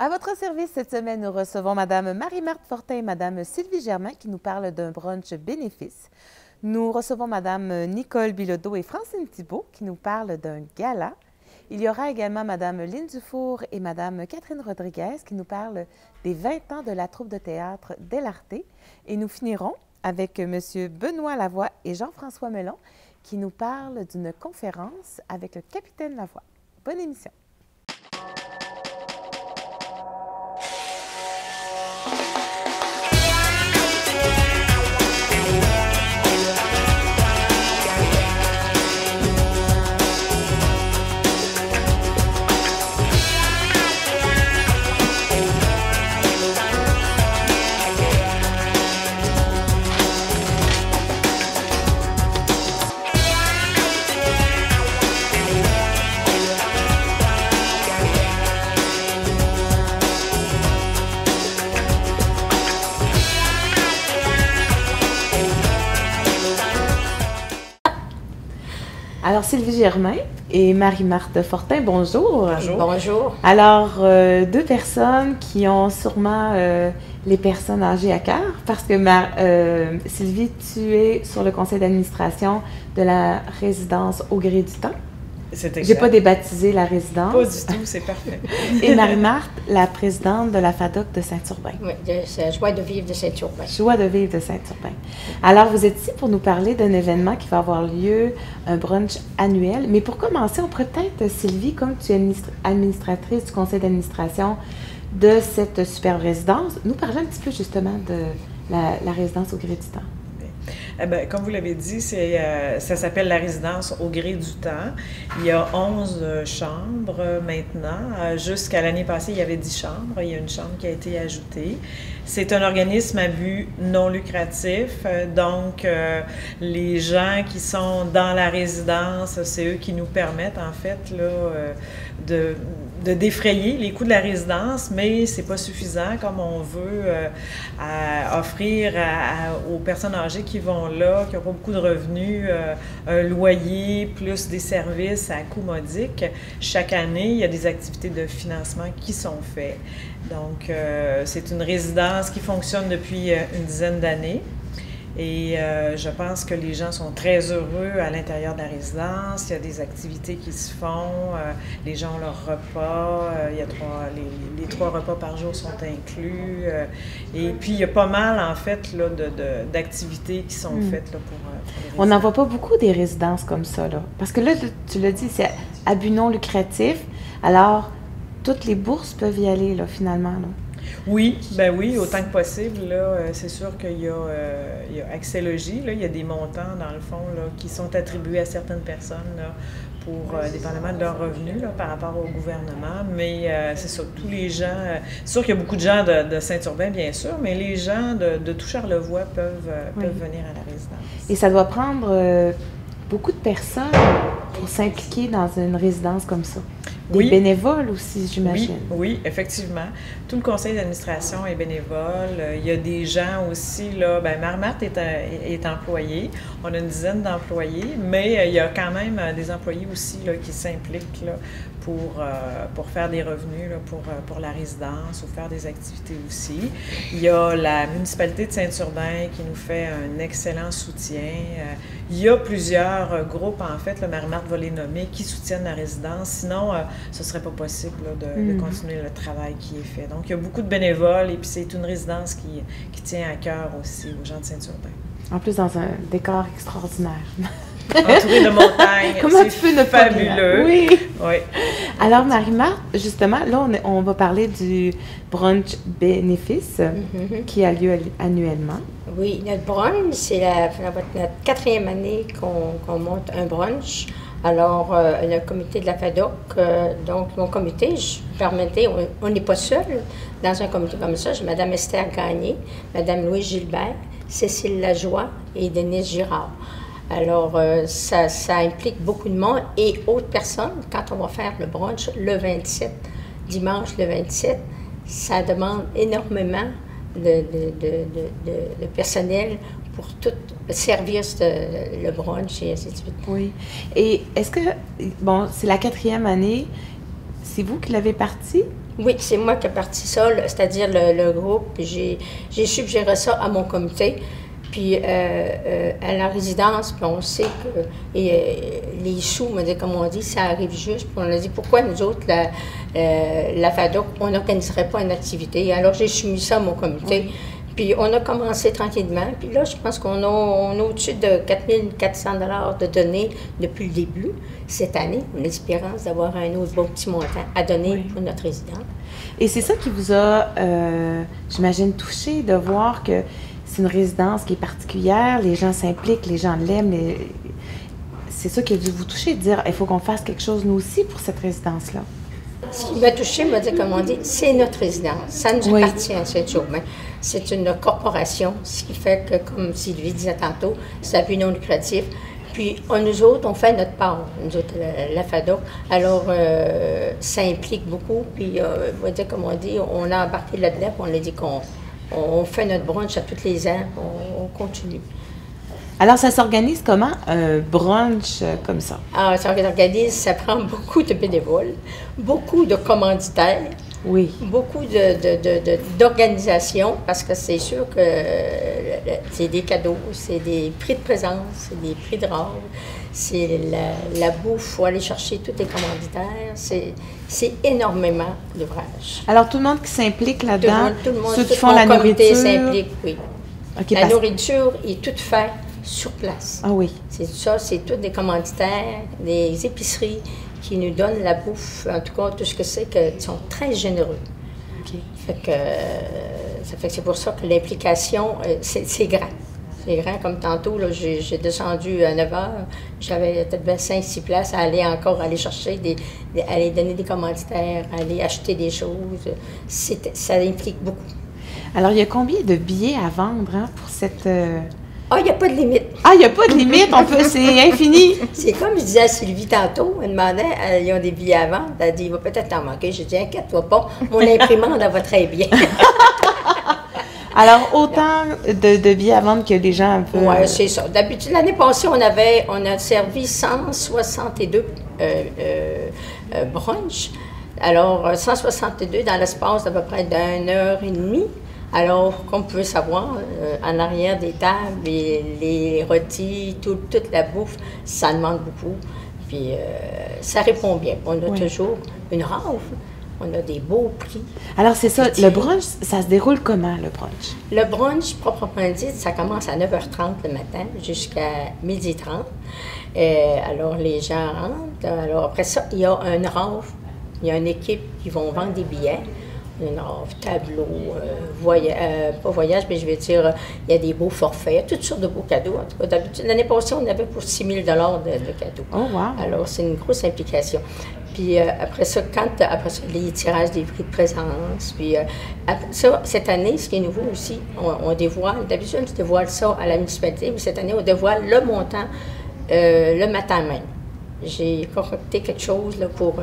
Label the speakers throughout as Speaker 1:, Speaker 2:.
Speaker 1: À votre service cette semaine, nous recevons Mme Marie-Marthe Fortin et Mme Sylvie Germain qui nous parlent d'un brunch bénéfice. Nous recevons Mme Nicole Bilodeau et Francine Thibault qui nous parlent d'un gala. Il y aura également Mme Lynne Dufour et Mme Catherine Rodriguez qui nous parlent des 20 ans de la troupe de théâtre Dell'Arte. Et nous finirons avec M. Benoît Lavoie et Jean-François Melon qui nous parlent d'une conférence avec le capitaine Lavoie. Bonne émission! Alors, Sylvie Germain et Marie-Marthe Fortin, bonjour.
Speaker 2: Bonjour. Bonjour.
Speaker 1: Alors, deux personnes qui ont sûrement les personnes âgées à cœur, parce que Sylvie, tu es sur le conseil d'administration de la résidence Au Gré du Temps.
Speaker 2: C'est exact.
Speaker 1: J'ai pas débaptisé la résidence.
Speaker 2: Pas du tout, c'est parfait.
Speaker 1: Et Marie-Marthe, la présidente de la FADOC de Saint-Urbain.
Speaker 3: Oui, c'est Joie de vivre de Saint-Urbain.
Speaker 1: Joie de vivre de Saint-Urbain. Alors, vous êtes ici pour nous parler d'un événement qui va avoir lieu, un brunch annuel. Mais pour commencer, on pourrait peut-être, Sylvie, comme tu es administratrice du conseil d'administration de cette superbe résidence, nous parler un petit peu justement de la résidence Au Gré du Temps.
Speaker 2: Eh bien, comme vous l'avez dit, ça s'appelle la résidence Au Gré du Temps. Il y a 11 chambres maintenant. Jusqu'à l'année passée, il y avait 10 chambres. Il y a une chambre qui a été ajoutée. C'est un organisme à but non lucratif. Donc, les gens qui sont dans la résidence, c'est eux qui nous permettent, en fait, là, de défrayer les coûts de la résidence, mais c'est pas suffisant comme on veut offrir aux personnes âgées qui vont là, qui n'ont pas beaucoup de revenus, un loyer plus des services à coût modique. Chaque année, il y a des activités de financement qui sont faites. Donc, c'est une résidence qui fonctionne depuis une dizaine d'années. Et je pense que les gens sont très heureux à l'intérieur de la résidence. Il y a des activités qui se font. Les gens ont leur repas. Les 3 repas par jour sont inclus. Et puis, il y a pas mal, en fait, là, d'activités qui sont faites là, pour les résidents.
Speaker 1: On n'en voit pas beaucoup des résidences comme ça, là. Parce que là, tu l'as dit, c'est à but non lucratif. Alors, toutes les bourses peuvent y aller, là, finalement, là.
Speaker 2: Oui, ben oui, autant que possible. Là, c'est sûr qu'il y a Accès-Logis, là, il y a des montants, dans le fond, là, qui sont attribués à certaines personnes là, pour, dépendamment de leurs revenus là, par rapport au gouvernement. Mais c'est ça, tous les gens, c'est sûr qu'il y a beaucoup de gens de Saint-Urbain, bien sûr, mais les gens de tout Charlevoix peuvent venir à la résidence.
Speaker 1: Et ça doit prendre beaucoup de personnes pour s'impliquer dans une résidence comme ça. Des bénévoles aussi, j'imagine.
Speaker 2: Oui, effectivement. Tout le conseil d'administration est bénévole. Il y a des gens aussi, là, bien, Marie-Marthe est employée. On a une dizaine d'employés, mais il y a quand même des employés aussi là, qui s'impliquent là, pour faire des revenus là, pour la résidence ou faire des activités aussi. Il y a la municipalité de Saint-Urbain qui nous fait un excellent soutien. Il y a plusieurs groupes, en fait, Marie-Marthe va les nommer, qui soutiennent la résidence. Sinon, ce ne serait pas possible là, de continuer le travail qui est fait. Donc, il y a beaucoup de bénévoles et puis c'est une résidence qui tient à cœur aussi aux gens de Saint-Urbain.
Speaker 1: En plus, dans un décor extraordinaire.
Speaker 2: Entouré de montagnes,
Speaker 1: Comment tu peux ne pas
Speaker 2: fabuleux.
Speaker 1: Oui.
Speaker 2: Oui.
Speaker 1: Alors, Marie-Marthe, justement, là, on va parler du brunch bénéfice qui a lieu annuellement.
Speaker 3: Oui, notre brunch, c'est notre 4e année qu'on monte un brunch. Alors, le comité de la FADOC, donc mon comité, je permettais, on n'est pas seul dans un comité comme ça. J'ai Mme Esther Gagné, Mme Louise Gilbert, Cécile Lajoie et Denise Girard. Alors, ça implique beaucoup de monde et autres personnes. Quand on va faire le brunch le 27, dimanche le 27, ça demande énormément de personnel pour tout servir le brunch et ainsi de suite.
Speaker 1: Oui. Et est-ce que, bon, c'est la 4e année, c'est vous qui l'avez parti?
Speaker 3: Oui, c'est moi qui ai parti ça, c'est-à-dire le groupe. J'ai suggéré ça à mon comité. Puis à la résidence, puis on sait que les sous, comme on dit, ça arrive juste. Puis on a dit, pourquoi nous autres, la FADOC, on n'organiserait pas une activité? Alors j'ai soumis ça à mon comité. Oui. Puis on a commencé tranquillement. Puis là, je pense qu'on a au-dessus de 4 400 $ de données depuis le début cette année, en espérance d'avoir un autre bon petit montant à donner pour notre résidence.
Speaker 1: Et c'est ça qui vous a, j'imagine, touché de voir que c'est une résidence qui est particulière, les gens s'impliquent, les gens l'aiment. C'est ça qui a dû vous toucher, de dire il faut qu'on fasse quelque chose nous aussi pour cette résidence-là.
Speaker 3: Ce qui m'a touché, m'a dit, comme on dit, c'est notre résidence. Ça nous appartient à Saint-Urbain. C'est une corporation, ce qui fait que, comme Sylvie disait tantôt, c'est à but non lucratif. Puis, nous autres, on fait notre part, nous autres, la FADOC. Alors, ça implique beaucoup. Puis, on va dire, comme on dit, on a embarqué là-dedans, puis on a dit qu'on fait notre brunch à tous les ans, on continue.
Speaker 1: Alors, ça s'organise comment, un brunch comme ça?
Speaker 3: Alors, ça s'organise, ça prend beaucoup de bénévoles, beaucoup de commanditaires, beaucoup d'organisation, parce que c'est sûr que c'est des cadeaux, c'est des prix de présence, c'est des prix de robe, c'est la bouffe, il faut aller chercher tous les commanditaires, c'est énormément d'ouvrages.
Speaker 1: Alors, tout le monde qui s'implique là-dedans,
Speaker 3: tout le monde,
Speaker 1: ceux qui font la nourriture
Speaker 3: s'implique, oui.
Speaker 1: Okay,
Speaker 3: la nourriture est toute faite sur place.
Speaker 1: Ah oui.
Speaker 3: C'est ça, c'est tous des commanditaires, des épiceries qui nous donnent la bouffe, en tout cas, tout ce que c'est, qu'ils sont très généreux.
Speaker 1: OK.
Speaker 3: Ça fait que c'est pour ça que l'implication, c'est grand. C'est grand, comme tantôt, là, j'ai descendu à 9 h, j'avais peut-être 5-6 places à aller chercher, aller donner des commanditaires, aller acheter des choses. Ça implique beaucoup. Alors,
Speaker 1: il y a combien de billets à vendre pour cette...
Speaker 3: Ah, il n'y a pas de limite.
Speaker 1: Ah, il n'y a pas de limite, c'est infini.
Speaker 3: C'est comme je disais à Sylvie tantôt, elle demandait, ils ont des billets à vendre, elle dit, il va peut-être en manquer. J'ai dit, inquiète-toi pas, mon imprimante, elle va très bien.
Speaker 1: Alors, autant de billets à vendre que des gens un peu...
Speaker 3: Oui, c'est ça. D'habitude, l'année passée, on a servi 162 brunchs. Alors, 162 dans l'espace d'à peu près d'1h30. Alors, comme vous pouvez savoir, en arrière des tables, les rôtis, toute la bouffe, ça demande beaucoup. Puis, ça répond bien. On a toujours une rave, on a des beaux prix. Alors, c'est ça,
Speaker 1: le brunch, ça se déroule comment, le brunch?
Speaker 3: Le brunch, proprement dit, ça commence à 9h30 le matin jusqu'à 12h30. Alors, les gens rentrent. Alors, après ça, il y a une rave, il y a une équipe qui vont vendre des billets. Tableau, pas voyage, mais je vais dire, il y a des beaux forfaits, toutes sortes de beaux cadeaux. En tout cas, d'habitude, l'année passée, on avait pour 6 000 $ de cadeaux.
Speaker 1: Oh, wow.
Speaker 3: Alors, c'est une grosse implication. Puis après ça, les tirages des prix de présence. Puis ça, cette année, ce qui est nouveau aussi, on dévoile, d'habitude, on dévoile ça à la municipalité, mais cette année, on dévoile le montant le matin même. J'ai concocté quelque chose là, pour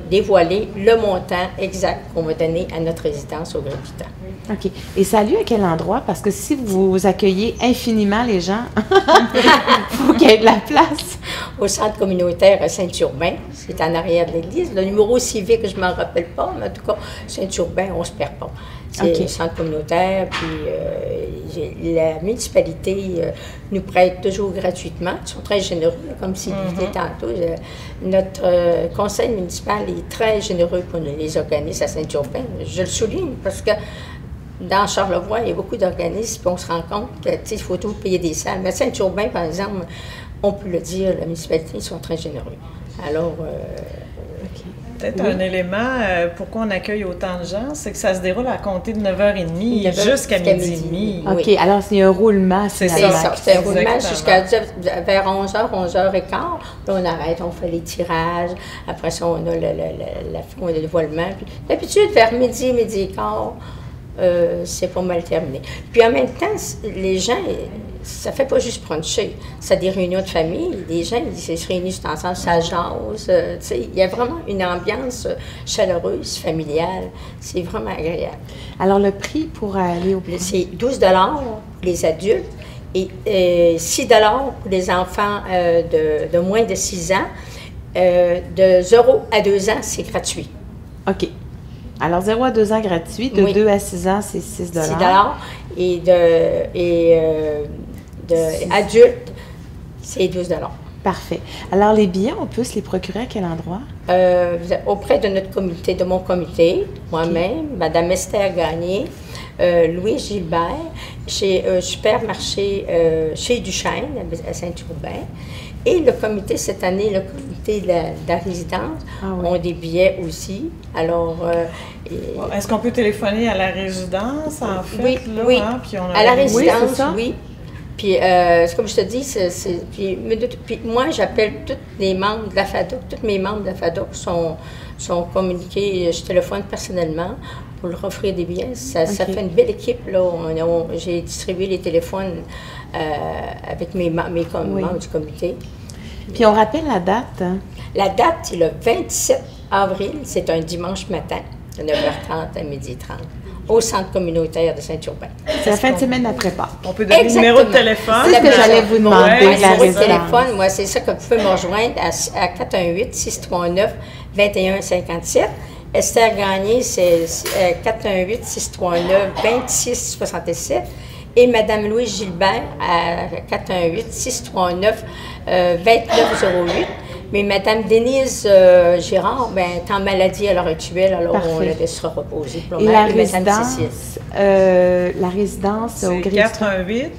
Speaker 3: dévoiler le montant exact qu'on va donner à notre résidence au Gré du Temps.
Speaker 1: OK. Et ça a lieu à quel endroit? Parce que si vous accueillez infiniment les gens, il faut qu'il y ait de la place.
Speaker 3: Au centre communautaire à Saint-Urbain, c'est en arrière de l'église. Le numéro civique, je ne m'en rappelle pas, mais en tout cas, Saint-Urbain, on ne se perd pas. C'est le centre communautaire, puis la municipalité nous prête toujours gratuitement. Ils sont très généreux, comme Sylvie disait tantôt. Notre conseil municipal est très généreux pour les organismes à Saint-Urbain. Je le souligne parce que dans Charlevoix, il y a beaucoup d'organismes, puis on se rend compte qu'il faut toujours payer des salles. Mais à Saint-Urbain, par exemple, on peut le dire, la municipalité, ils sont très généreux. Alors,
Speaker 2: peut-être un élément, pourquoi on accueille autant de gens, c'est que ça se déroule à compter de 9h30 jusqu'à midi et demi.
Speaker 1: OK, alors c'est un roulement.
Speaker 3: C'est ça, c'est un roulement jusqu'à vers 11h, 11h15. Là, on arrête, on fait les tirages. Après ça, on a le dévoilement. D'habitude, vers midi et quart, c'est pas mal terminé. Puis en même temps, les gens, ça fait pas juste bruncher, c'est des réunions de famille. Les gens, ils se réunissent ensemble, ça jase. Il y a vraiment une ambiance chaleureuse, familiale. C'est vraiment agréable.
Speaker 1: Alors, le prix pour aller au...
Speaker 3: C'est 12 $ pour les adultes et 6 $ pour les enfants de moins de 6 ans. De 0 à 2 ans, c'est gratuit.
Speaker 1: OK. Alors, 0 à 2 ans gratuit, de 2 à 6 ans, c'est 6
Speaker 3: $6. Et adulte, c'est 12 $.
Speaker 1: Parfait. Alors, les billets, on peut se les procurer à quel endroit?
Speaker 3: Auprès de notre comité, de mon comité, moi-même, Mme Esther Gagné, Louis Gilbert, chez Supermarché chez Duchesne, à Saint-Urbain. Et le comité, cette année, le comité de la résidence, ont des billets aussi. Alors,
Speaker 2: est-ce qu'on peut téléphoner à la résidence, en fait?
Speaker 3: Oui,
Speaker 2: là,
Speaker 3: oui.
Speaker 2: Hein? Puis on a
Speaker 3: à la résidence,
Speaker 1: ça?
Speaker 3: oui. Puis, comme je te dis, puis moi, j'appelle tous les membres de la FADOC. Tous mes membres de la FADOC sont communiqués. Je téléphone personnellement pour leur offrir des billets. Ça fait une belle équipe, là. J'ai distribué les téléphones avec mes membres du comité.
Speaker 1: Puis on rappelle la date. Hein?
Speaker 3: La date, c'est le 27 avril. C'est un dimanche matin, de 9h30 à 12h30, au centre communautaire de Saint-Urbain.
Speaker 1: C'est la fin de semaine après Pâques.
Speaker 2: On peut donner le numéro de téléphone.
Speaker 1: C'est ce que j'allais vous demander.
Speaker 3: Le numéro de téléphone, moi, c'est ça que vous pouvez me rejoindre à 418-639-2157. Esther Gagné, c'est 418-639-2667. Et Mme Louise Gilbert à 418-639-2908. Mais Mme Denise Girard, est en maladie à l'heure actuelle, alors
Speaker 1: Parfait.
Speaker 3: on la laissera reposer. Pour
Speaker 1: et la résidence, au Gré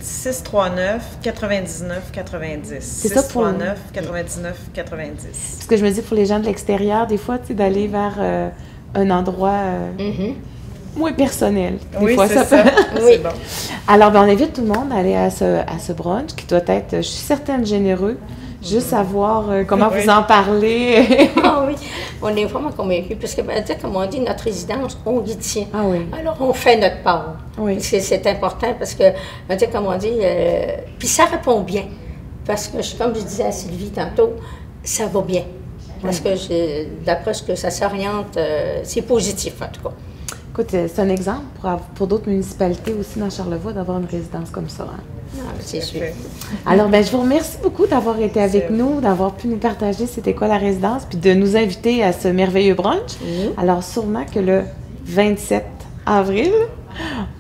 Speaker 2: 418-639-99-90.
Speaker 1: C'est ça pour
Speaker 2: 639-99-90.
Speaker 1: Parce que je me dis, pour les gens de l'extérieur, des fois, tu sais, d'aller vers un endroit moins personnel. Des fois, ça peut.
Speaker 3: Oui.
Speaker 2: Bon.
Speaker 1: Alors, on invite tout le monde à aller à ce brunch qui doit être, je suis certaine, généreux. Juste savoir comment vous en parlez.
Speaker 3: Ah oui, on est vraiment convaincus, parce que, comme on dit, notre résidence, on y tient.
Speaker 1: Ah oui.
Speaker 3: Alors, on fait notre part.
Speaker 1: Oui.
Speaker 3: C'est important, parce que, comme on dit, puis ça répond bien. Parce que, comme je disais à Sylvie tantôt, ça va bien. Parce que, d'après ce que ça s'oriente, c'est positif, en tout cas.
Speaker 1: Écoute, c'est un exemple pour d'autres municipalités aussi dans Charlevoix d'avoir une résidence comme ça. Hein?
Speaker 3: Non, c'est sûr.
Speaker 1: Alors, je vous remercie beaucoup d'avoir été avec nous, d'avoir pu nous partager c'était quoi la résidence, puis de nous inviter à ce merveilleux brunch. Alors, sûrement que le 27 avril,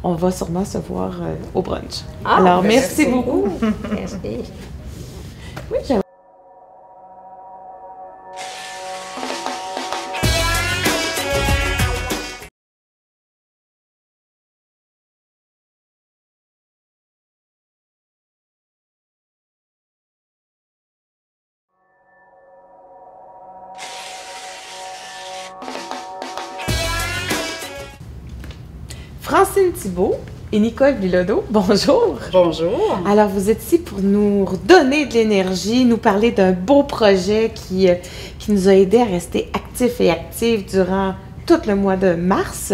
Speaker 1: on va sûrement se voir au brunch. Alors, merci beaucoup.
Speaker 3: Merci.
Speaker 1: Oui, Francine Thibault et Nicole Bilodeau, bonjour.
Speaker 4: Bonjour.
Speaker 1: Alors, vous êtes ici pour nous donner de l'énergie, nous parler d'un beau projet qui nous a aidés à rester actifs et actives durant tout le mois de mars.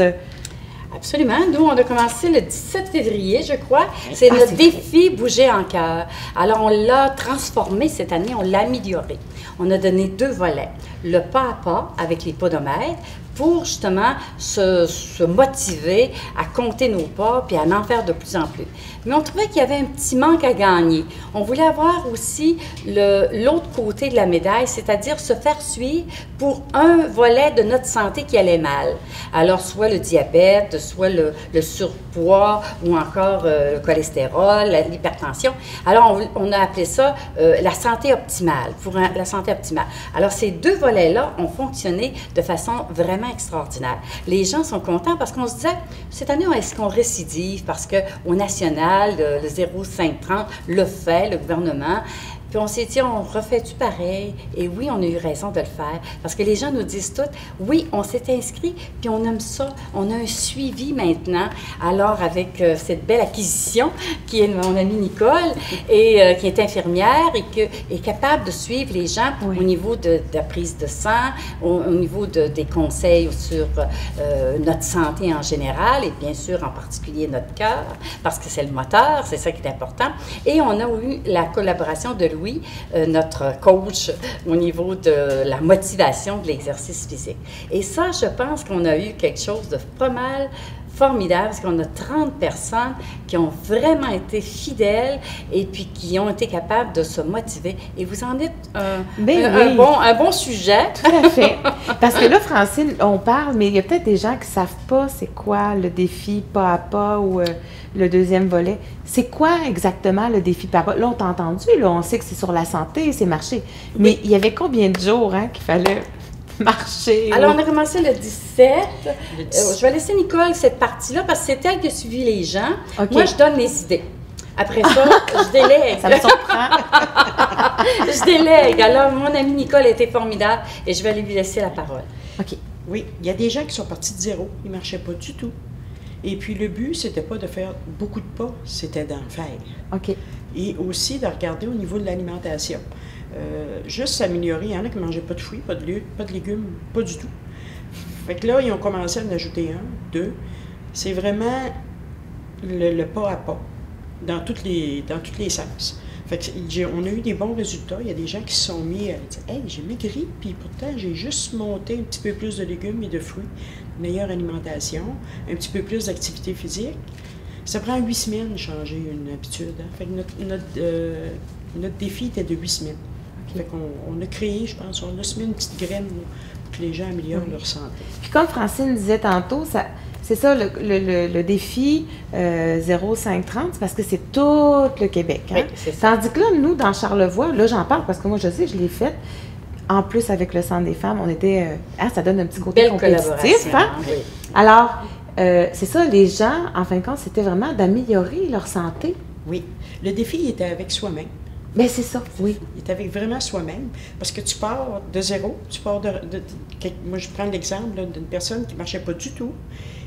Speaker 4: Absolument. Nous, on a commencé le 17 février, je crois. C'est notre défi Bouger en cœur. Alors, on l'a transformé cette année, on l'a amélioré. On a donné 2 volets. Le pas à pas avec les podomètres pour justement se motiver à compter nos pas puis à en faire de plus en plus. Mais on trouvait qu'il y avait un petit manque à gagner. On voulait avoir aussi l'autre côté de la médaille, c'est-à-dire se faire suivre pour un volet de notre santé qui allait mal. Alors, soit le diabète, soit le surpoids ou encore le cholestérol, l'hypertension. Alors, on a appelé ça la santé optimale, pour la santé optimale. Alors, ces 2 volets-là ont fonctionné de façon vraiment extraordinaire. Les gens sont contents parce qu'on se disait, cette année, est-ce qu'on récidive? Parce qu'au national, le 0,530 le fait, le gouvernement. Puis on s'est dit, on refait-tu pareil? Et oui, on a eu raison de le faire. Parce que les gens nous disent tous, oui, on s'est inscrit, puis on aime ça. On a un suivi maintenant. Alors, avec cette belle acquisition, qui est mon amie Nicole, et qui est infirmière et qui est capable de suivre les gens au niveau de la prise de sang, au niveau des conseils sur notre santé en général, et bien sûr, en particulier notre cœur, parce que c'est le moteur, c'est ça qui est important. Et on a eu la collaboration de Louis, notre coach au niveau de la motivation de l'exercice physique. Et ça, je pense qu'on a eu quelque chose de pas mal formidable parce qu'on a 30 personnes qui ont vraiment été fidèles et puis qui ont été capables de se motiver. Et vous en êtes un bon sujet.
Speaker 1: Tout à fait. Parce que là, Francine, on parle, mais il y a peut-être des gens qui ne savent pas c'est quoi le défi pas à pas ou le deuxième volet. C'est quoi exactement le défi pas à pas? Là, on t'a entendu, là, on sait que c'est sur la santé, c'est marché. Mais il y avait combien de jours qu'il fallait marcher?
Speaker 4: Alors, on a commencé le 17. Je vais laisser Nicole cette partie-là parce que c'est elle qui a suivi les gens. Okay. Moi, je donne les idées. Après ça, je délègue.
Speaker 1: Ça me surprend.
Speaker 4: Je délègue. Alors, mon amie Nicole a été formidable et je vais lui laisser la parole.
Speaker 5: OK. Oui, il y a des gens qui sont partis de zéro. Ils ne marchaient pas du tout. Et puis, le but, c'était pas de faire beaucoup de pas, c'était d'en faire.
Speaker 1: OK.
Speaker 5: Et aussi de regarder au niveau de l'alimentation. Juste s'améliorer. Il y en a qui ne mangeaient pas de fruits, pas de légumes, pas du tout. Fait que là, ils ont commencé à en ajouter 1, 2. C'est vraiment le pas à pas, dans tous les sens. Fait que on a eu des bons résultats. Il y a des gens qui se sont mis à dire « Hey, j'ai maigri, puis pourtant, j'ai juste monté un petit peu plus de légumes et de fruits, une meilleure alimentation, un petit peu plus d'activité physique. » Ça prend 8 semaines de changer une habitude. Hein? Fait que notre défi était de 8 semaines. Fait qu'on a créé, je pense, on a semé une petite graine pour que les gens améliorent leur santé.
Speaker 1: Puis comme Francine disait tantôt, c'est ça le défi 0530, parce que c'est tout le Québec. Hein? Oui, c'est ça. Tandis que là, nous, dans Charlevoix, là, j'en parle parce que moi, je sais, je l'ai fait. En plus, avec le Centre des femmes, on était... ça donne un petit côté compétitif. Hein? Oui. Alors, c'est ça, les gens, en fin de compte, c'était vraiment d'améliorer leur santé.
Speaker 5: Oui. Le défi, il était avec soi-même.
Speaker 1: Bien, c'est ça, oui.
Speaker 5: Il est avec vraiment soi-même, parce que tu pars de zéro, moi, je prends l'exemple d'une personne qui ne marchait pas du tout,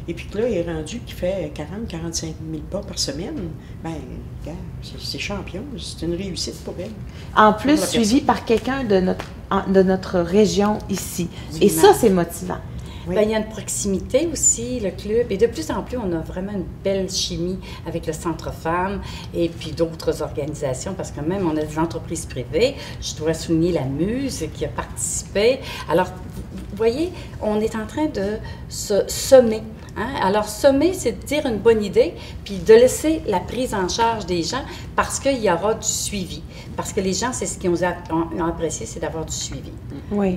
Speaker 5: et puis que là, il est rendu qui fait 40-45 000 pas par semaine. Bien, c'est champion, c'est une réussite pour elle.
Speaker 1: En plus, suivi par quelqu'un de notre région ici. Et ça, c'est motivant.
Speaker 4: Oui. Bien, il y a une proximité aussi, le club, et de plus en plus, on a vraiment une belle chimie avec le Centre Femmes et puis d'autres organisations, parce que même on a des entreprises privées. Je dois souligner la Muse qui a participé. Alors, vous voyez, on est en train de se semer. Hein? Alors, semer, c'est de dire une bonne idée, puis de laisser la prise en charge des gens parce qu'il y aura du suivi. Parce que les gens, c'est ce qu'ils ont apprécié, c'est d'avoir du suivi.
Speaker 1: Oui.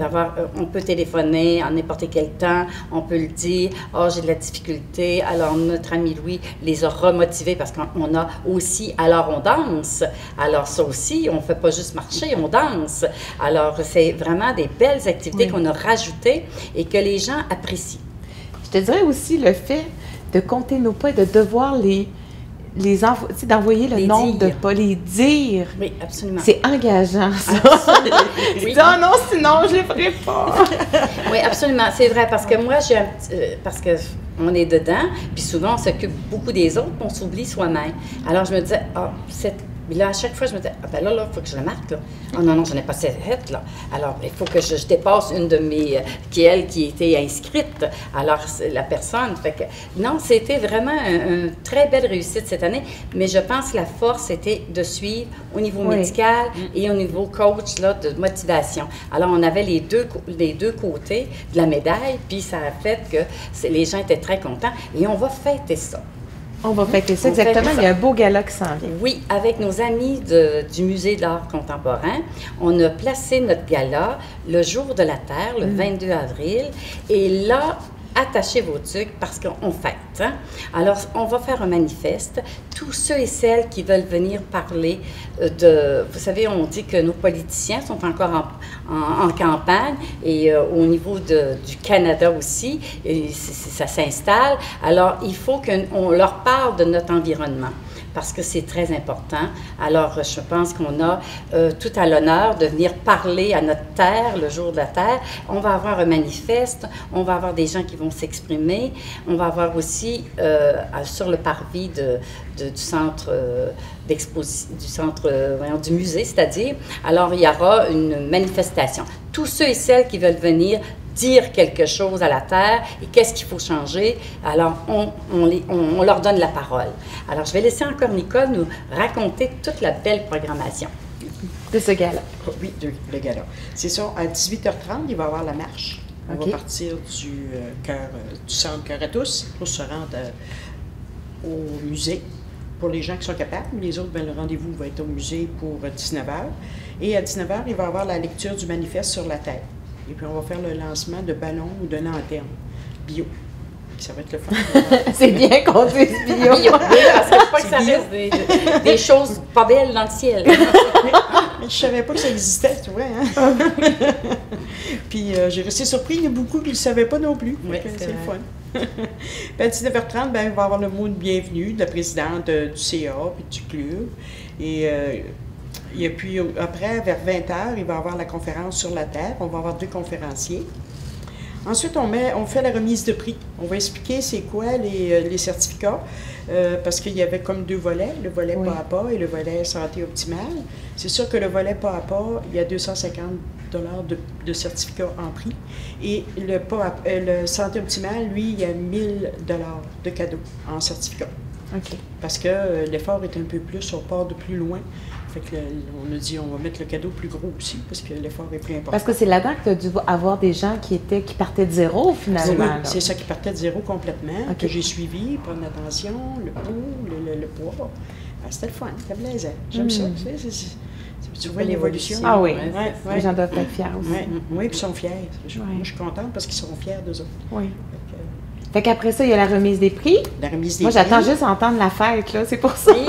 Speaker 4: On peut téléphoner en n'importe quel temps, on peut le dire, « Ah, j'ai de la difficulté ». Alors, notre ami Louis les a remotivés parce qu'on a aussi « Alors, on danse ». Alors, ça aussi, on ne fait pas juste marcher, on danse. Alors, c'est vraiment des belles activités qu'on a rajoutées et que les gens apprécient.
Speaker 1: Je te dirais aussi le fait de compter nos pas et de devoir d'envoyer le nombre de pas, les dire.
Speaker 4: Oui, absolument.
Speaker 1: C'est engageant, ça. Oui. Non, sinon, je ne le ferai pas.
Speaker 4: Oui, absolument. C'est vrai, parce que moi, parce que on est dedans, puis souvent, on s'occupe beaucoup des autres, puis on s'oublie soi-même. Alors, je me disais, mais là, à chaque fois, je me disais, ben là, il faut que je le marque, là. Oh non, je n'ai pas cette lettre, là. Alors, il faut que je dépasse une de mes, qui était inscrite. Alors, la personne, fait que, non, c'était vraiment une très belle réussite cette année, mais je pense que la force était de suivre au niveau médical et au niveau coach, là, de motivation. Alors, on avait les deux côtés de la médaille, puis ça a fait que les gens étaient très contents, et on va fêter ça.
Speaker 1: On va fêter ça, exactement. Il y a un beau gala qui s'en vient.
Speaker 4: Oui, avec nos amis du Musée d'art contemporain, on a placé notre gala le jour de la Terre, le 22 avril. Et là, attachez vos trucs parce qu'on fête. Hein? Alors, on va faire un manifeste. Tous ceux et celles qui veulent venir parler vous savez, on dit que nos politiciens sont encore en campagne et au niveau du Canada aussi, ça s'installe. Alors, il faut qu'on leur parle de notre environnement, parce que c'est très important. Alors, je pense qu'on a tout à l'honneur de venir parler à notre terre, le jour de la Terre. On va avoir un manifeste, on va avoir des gens qui vont s'exprimer, on va avoir aussi sur le parvis du centre du musée, c'est-à-dire, alors il y aura une manifestation. Tous ceux et celles qui veulent venir dire quelque chose à la Terre et qu'est-ce qu'il faut changer, alors on leur donne la parole. Alors, je vais laisser encore Nicole nous raconter toute la belle programmation.
Speaker 1: De ce gala.
Speaker 5: Oui, le gala. C'est ça, à 18h30, il va y avoir la marche. On va partir du centre Cœur à tous pour se rendre au musée pour les gens qui sont capables. Les autres, le rendez-vous va être au musée pour 19 h. Et à 19 h, il va y avoir la lecture du manifeste sur la Terre. Et puis, on va faire le lancement de ballons ou de lanternes bio. Ça va être le fun.
Speaker 1: C'est bien qu'on dise bio.
Speaker 4: Oui, parce que je crois que ça reste des choses pas belles dans le ciel.
Speaker 5: Mais je savais pas que ça existait, tu vois. Hein? Puis j'ai resté surpris, il y en a beaucoup qui ne le savaient pas non plus.
Speaker 4: Oui,
Speaker 5: c'est le fun. Puis à 19 h 30, il va y avoir le mot de bienvenue de la présidente du CA puis du club. Et puis après, vers 20 h, il va y avoir la conférence sur la Terre. On va avoir 2 conférenciers. Ensuite, on fait la remise de prix. On va expliquer c'est quoi les certificats, parce qu'il y avait comme 2 volets, le volet pas à pas et le volet santé optimale. C'est sûr que le volet pas à pas, il y a 250 $ de certificats en prix. Et le santé optimale, lui, il y a 1000 $ de cadeaux en certificat.
Speaker 1: OK.
Speaker 5: Parce que l'effort est un peu plus, on part de plus loin. Fait que on a dit, on va mettre le cadeau plus gros aussi, parce que l'effort est plus important.
Speaker 1: Parce que c'est là-dedans que tu as dû avoir des gens qui partaient de zéro, finalement.
Speaker 5: Oui, c'est ça, qui partait de zéro complètement, que j'ai suivi, prendre attention, le pouls, le poids. C'était le fun, c'était plaisant. J'aime ça. Tu vois l'évolution.
Speaker 1: Ah oui,
Speaker 5: ouais.
Speaker 1: Les gens doivent être fiers aussi.
Speaker 5: Oui, puis ils sont fiers. Moi, je suis contente parce qu'ils sont fiers d'eux autres.
Speaker 1: Oui. Fait qu'après ça, il y a la remise des prix.
Speaker 5: La remise des
Speaker 1: prix. Moi, j'attends juste d'entendre la fête, là, c'est pour ça. Oui.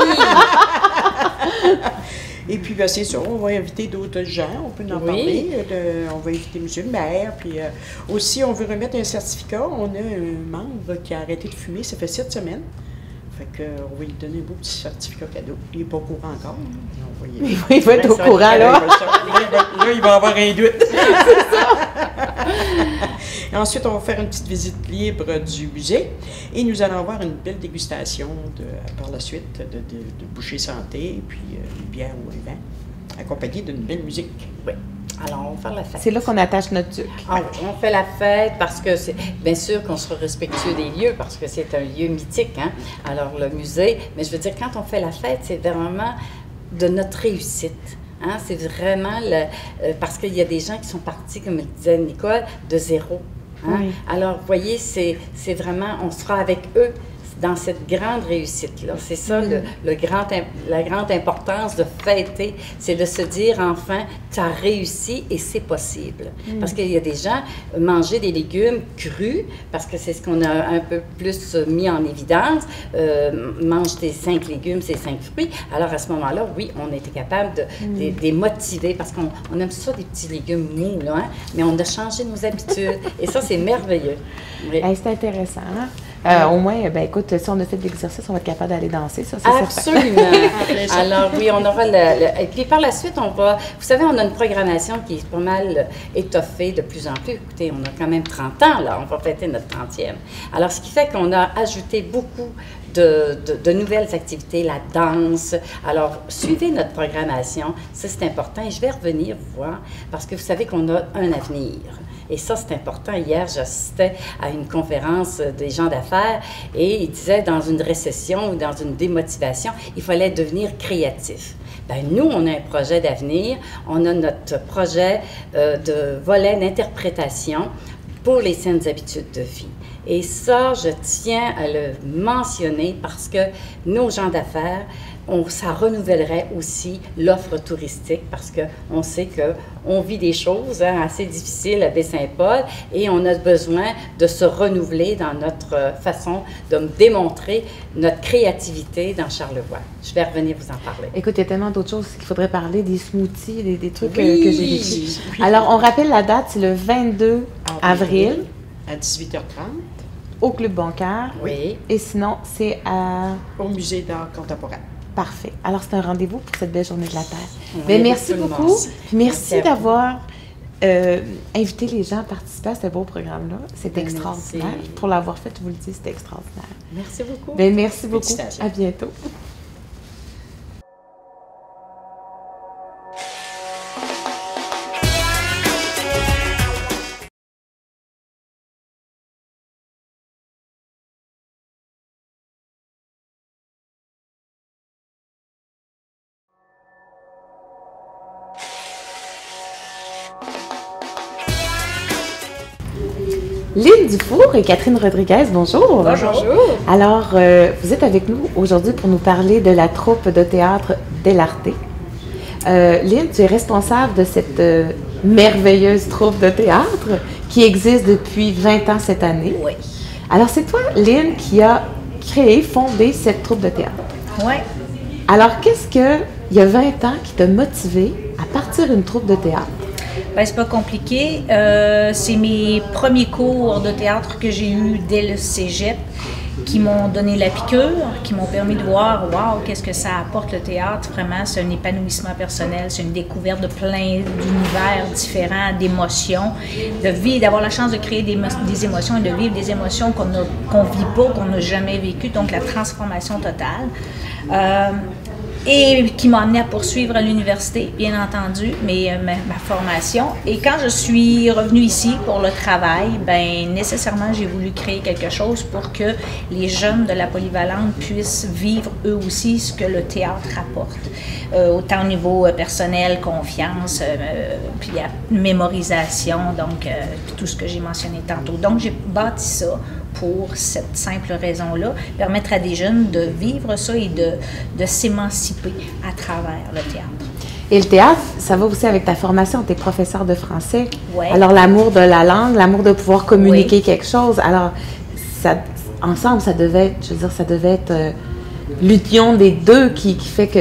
Speaker 5: Et puis, ben, c'est ça, on va inviter d'autres gens, on peut en parler. On va inviter M. le maire. Puis aussi, on veut remettre un certificat. On a un membre qui a arrêté de fumer, ça fait 7 semaines. Fait qu'on va lui donner un beau petit certificat cadeau. Il n'est pas au courant encore.
Speaker 1: Il va être au courant, là.
Speaker 5: Là, il va avoir un doute. C'est ça. Et ensuite, on va faire une petite visite libre du musée. Et nous allons avoir une belle dégustation par la suite de bouchées santé, et puis une bière ou un vin, accompagnée d'une belle musique.
Speaker 4: Oui. Alors, on va faire la fête.
Speaker 1: C'est là qu'on attache notre duc.
Speaker 4: Ah oui, on fait la fête parce que c'est bien sûr qu'on sera respectueux des lieux parce que c'est un lieu mythique, hein? Alors, le musée, mais je veux dire, quand on fait la fête, c'est vraiment de notre réussite. Hein? C'est vraiment parce qu'il y a des gens qui sont partis, comme le disait Nicole, de zéro. Hein? Oui. Alors, vous voyez, c'est vraiment, on sera avec eux dans cette grande réussite-là. C'est ça, la grande importance de fêter, c'est de se dire, enfin, tu as réussi et c'est possible. Parce qu'il y a des gens, manger des légumes crus, parce que c'est ce qu'on a un peu plus mis en évidence, mange tes 5 légumes, ces 5 fruits. Alors, à ce moment-là, oui, on était capable de les motiver, parce qu'on aime ça, des petits légumes mous, là, hein? Mais on a changé nos habitudes. Et ça, c'est merveilleux. Oui.
Speaker 1: Hey, c'est intéressant, hein? Au moins, ben écoute, si on a fait de l'exercice, on va être capable d'aller danser, ça, c'est
Speaker 4: absolument. Alors oui, on aura et puis par la suite, on va... Vous savez, on a une programmation qui est pas mal étoffée de plus en plus. Écoutez, on a quand même 30 ans, là, on va fêter notre 30e. Alors, ce qui fait qu'on a ajouté beaucoup de nouvelles activités, la danse. Alors, suivez notre programmation, ça c'est important. Et je vais revenir vous voir, parce que vous savez qu'on a un avenir. Et ça, c'est important. Hier, j'assistais à une conférence des gens d'affaires et ils disaient, dans une récession ou dans une démotivation, il fallait devenir créatif. Bien, nous, on a un projet d'avenir. On a notre projet de volet d'interprétation pour les saines habitudes de vie. Et ça, je tiens à le mentionner parce que nos gens d'affaires, ça renouvellerait aussi l'offre touristique parce qu'on sait qu'on vit des choses assez difficiles à Baie-Saint-Paul et on a besoin de se renouveler dans notre façon de démontrer notre créativité dans Charlevoix. Je vais revenir vous en parler.
Speaker 1: Écoute, il y a tellement d'autres choses qu'il faudrait parler, des smoothies, des trucs que j'ai vécu. Alors, on rappelle la date, c'est le 22 avril.
Speaker 5: À 18h30.
Speaker 1: Au Club Bancaire.
Speaker 4: Oui.
Speaker 1: Et sinon, c'est
Speaker 5: au Musée d'art contemporain.
Speaker 1: Parfait. Alors, c'est un rendez-vous pour cette belle journée de la Terre. Bien, merci beaucoup. Merci d'avoir invité les gens à participer à ce beau programme-là. C'est extraordinaire. Merci. Pour l'avoir fait, je vous le dis, c'était extraordinaire.
Speaker 4: Merci beaucoup.
Speaker 1: Bien, merci beaucoup. À bientôt. Lynn Dufour et Catherine Rodriguez, bonjour.
Speaker 3: Bonjour.
Speaker 1: Alors, vous êtes avec nous aujourd'hui pour nous parler de la troupe de théâtre Dell'Arte. Lynn, tu es responsable de cette merveilleuse troupe de théâtre qui existe depuis 20 ans cette année.
Speaker 6: Oui.
Speaker 1: Alors, c'est toi, Lynn, qui a créé, fondé cette troupe de théâtre.
Speaker 6: Oui.
Speaker 1: Alors, qu'est-ce que, il y a 20 ans, qui t'a motivé à partir une troupe de théâtre?
Speaker 6: Ben, c'est pas compliqué. C'est mes premiers cours de théâtre que j'ai eus dès le cégep qui m'ont donné la piqûre, qui m'ont permis de voir, wow, qu'est-ce que ça apporte le théâtre. Vraiment, c'est un épanouissement personnel, c'est une découverte de plein d'univers différents, d'émotions, de vivre, d'avoir la chance de créer des émotions et de vivre des émotions qu'on vit pas, qu'on n'a jamais vécues, donc la transformation totale. Et qui m'a amené à poursuivre à l'université, bien entendu, ma formation. Et quand je suis revenue ici pour le travail, ben nécessairement, j'ai voulu créer quelque chose pour que les jeunes de la polyvalente puissent vivre eux aussi ce que le théâtre apporte. Autant au niveau personnel, confiance, puis la mémorisation, donc puis tout ce que j'ai mentionné tantôt. Donc, j'ai bâti ça pour cette simple raison-là, permettre à des jeunes de vivre ça et de s'émanciper à travers le théâtre.
Speaker 1: Et le théâtre, ça va aussi avec ta formation, tu es professeur de français.
Speaker 6: Ouais.
Speaker 1: Alors, l'amour de la langue, l'amour de pouvoir communiquer
Speaker 6: Oui.
Speaker 1: quelque chose. Alors, ensemble, ça devait être, je veux dire, ça devait être l'union des deux qui fait que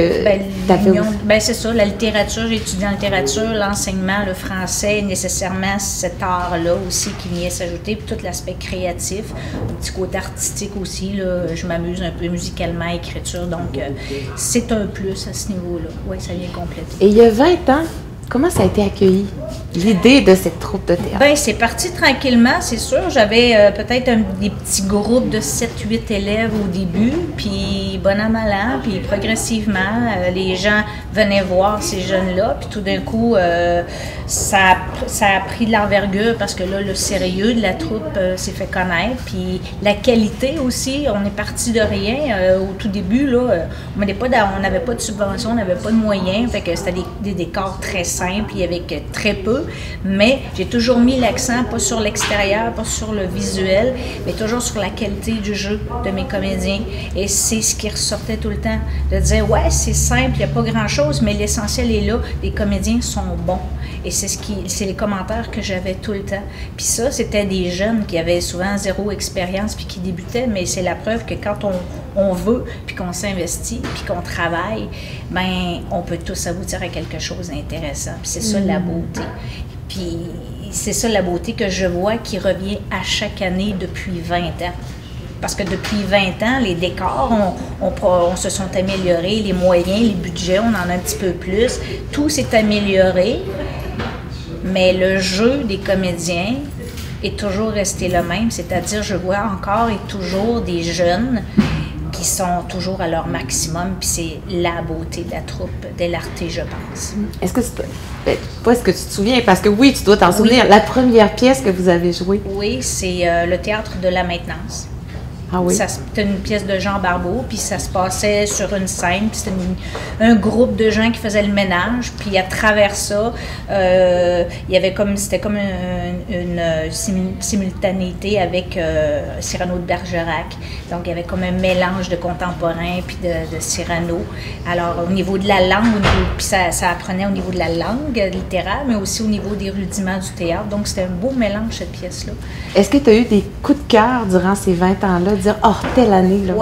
Speaker 6: c'est ça, la littérature, j'ai étudié en littérature, l'enseignement, le français, nécessairement cet art-là aussi qui vient s'ajouter, puis tout l'aspect créatif, un petit côté artistique aussi, là, je m'amuse un peu musicalement, écriture, donc c'est un plus à ce niveau-là. Oui, ça vient compléter.
Speaker 1: Et il y a 20 ans, comment ça a été accueilli, l'idée de cette troupe de théâtre?
Speaker 6: Bien, c'est parti tranquillement, c'est sûr. J'avais peut-être des petits groupes de 7-8 élèves au début, puis bon an, mal an, puis progressivement, les gens venaient voir ces jeunes-là, puis tout d'un coup, ça a pris de l'envergure parce que là, le sérieux de la troupe s'est fait connaître, puis la qualité aussi, on est parti de rien. Au tout début, là, on n'avait pas de subvention, on n'avait pas de moyens, fait que c'était des décors très simples, et avec très peu. Mais j'ai toujours mis l'accent, pas sur l'extérieur, pas sur le visuel, mais toujours sur la qualité du jeu de mes comédiens. Et c'est ce qui ressortait tout le temps, de dire, ouais, c'est simple, il n'y a pas grand-chose, mais l'essentiel est là, les comédiens sont bons. Et c'est les commentaires que j'avais tout le temps. Puis ça, c'était des jeunes qui avaient souvent zéro expérience puis qui débutaient, mais c'est la preuve que quand on veut, puis qu'on s'investit, puis qu'on travaille, ben on peut tous aboutir à quelque chose d'intéressant. Puis c'est ça la beauté. Puis c'est ça la beauté que je vois qui revient à chaque année depuis 20 ans. Parce que depuis 20 ans, les décors, on se sont améliorés, les moyens, les budgets, on en a un petit peu plus. Tout s'est amélioré, mais le jeu des comédiens est toujours resté le même. C'est-à-dire, je vois encore et toujours des jeunes qui sont toujours à leur maximum, puis c'est la beauté de la troupe Dell'Arte, je pense.
Speaker 1: Est-ce que tu te souviens, parce que oui, tu dois t'en souvenir, la première pièce que vous avez jouée?
Speaker 6: Oui, c'est le théâtre de la maintenance.
Speaker 1: Ah oui?
Speaker 6: C'était une pièce de Jean Barbeau, puis ça se passait sur une scène, puis c'était un groupe de gens qui faisaient le ménage, puis à travers ça, il y avait c'était comme une simultanéité avec Cyrano de Bergerac. Donc, il y avait comme un mélange de contemporain puis de Cyrano. Alors, au niveau de la langue, puis ça apprenait au niveau de la langue littéraire, mais aussi au niveau des rudiments du théâtre. Donc, c'était un beau mélange, cette pièce-là.
Speaker 1: Est-ce que tu as eu des coups de cœur durant ces 20 ans-là, de dire « Oh, telle année, là! »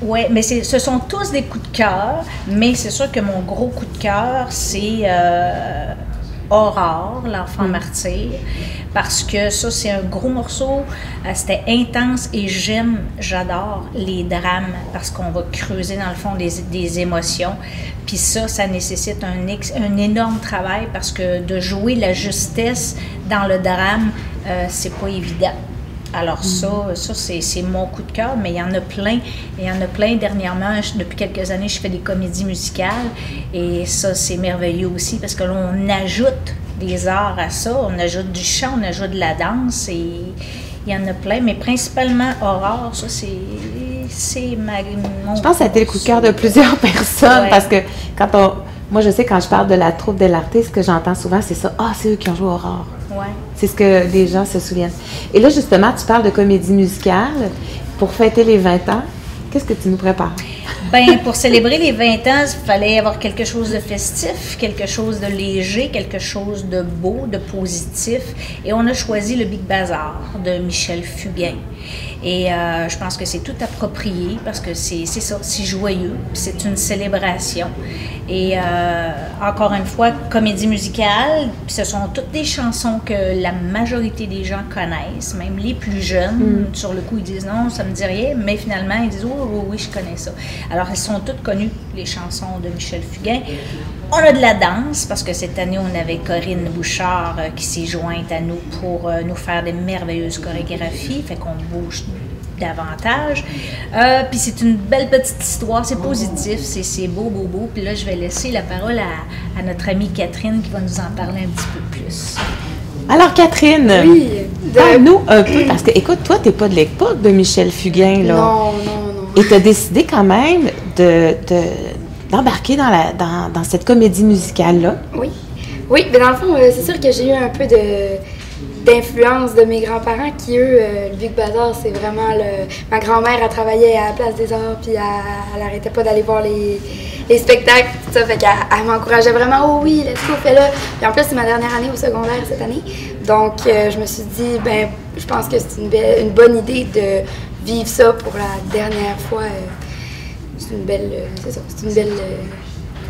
Speaker 6: Oui, mais ce sont tous des coups de cœur, mais c'est sûr que mon gros coup de cœur, c'est Aurore, l'enfant martyr, parce que ça, c'est un gros morceau, c'était intense et j'adore les drames, parce qu'on va creuser dans le fond des émotions, puis ça nécessite un énorme travail, parce que de jouer la justesse dans le drame, c'est pas évident. Alors ça c'est mon coup de cœur, mais il y en a plein. Il y en a plein dernièrement. Depuis quelques années, je fais des comédies musicales et ça, c'est merveilleux aussi parce que là, on ajoute des arts à ça. On ajoute du chant, on ajoute de la danse et il y en a plein. Mais principalement, Aurore, ça, c'est mon...
Speaker 1: Je pense que ça a été le coup de cœur de plusieurs personnes parce que moi, je sais, quand je parle de la troupe Dell'Arte, ce que j'entends souvent, c'est ça. Ah, c'est eux qui ont joué Aurore.
Speaker 6: Ouais.
Speaker 1: C'est ce que les gens se souviennent. Et là, justement, tu parles de comédie musicale. Pour fêter les 20 ans, qu'est-ce que tu nous prépares?
Speaker 6: Ben, pour célébrer les 20 ans, il fallait avoir quelque chose de festif, quelque chose de léger, quelque chose de beau, de positif. Et on a choisi le Big Bazar de Michel Fugain. Et je pense que c'est tout approprié parce que c'est ça, c'est joyeux, c'est une célébration. Et encore une fois, comédie musicale, puis ce sont toutes des chansons que la majorité des gens connaissent, même les plus jeunes. Sur le coup, ils disent non, ça me dit rien, mais finalement, ils disent oh, oui, je connais ça. Alors, elles sont toutes connues, les chansons de Michel Fugain. On a de la danse, parce que cette année, on avait Corinne Bouchard qui s'est jointe à nous pour nous faire des merveilleuses chorégraphies, fait qu'on bouge davantage. Puis c'est une belle petite histoire, c'est positif, c'est beau, beau, beau. Puis là, je vais laisser la parole à notre amie Catherine qui va nous en parler un petit peu plus.
Speaker 1: Alors, Catherine,
Speaker 7: Oui,
Speaker 1: parle-nous un peu, parce que, écoute, toi, t'es pas de l'époque de Michel Fugain, là.
Speaker 7: Non.
Speaker 1: Et tu as décidé quand même d'embarquer dans cette comédie musicale-là.
Speaker 7: Oui, mais dans le fond, c'est sûr que j'ai eu un peu d'influence de mes grands-parents qui, eux, le Big Bazar, c'est vraiment ma grand-mère, elle travaillait à la Place des Arts, puis elle arrêtait pas d'aller voir les spectacles, tout ça, fait qu'elle m'encourageait vraiment, oh oui, let's go, fais-le. Puis en plus, c'est ma dernière année au secondaire cette année, donc je me suis dit, ben, je pense que c'est une bonne idée de vivre ça pour la dernière fois. C'est une belle,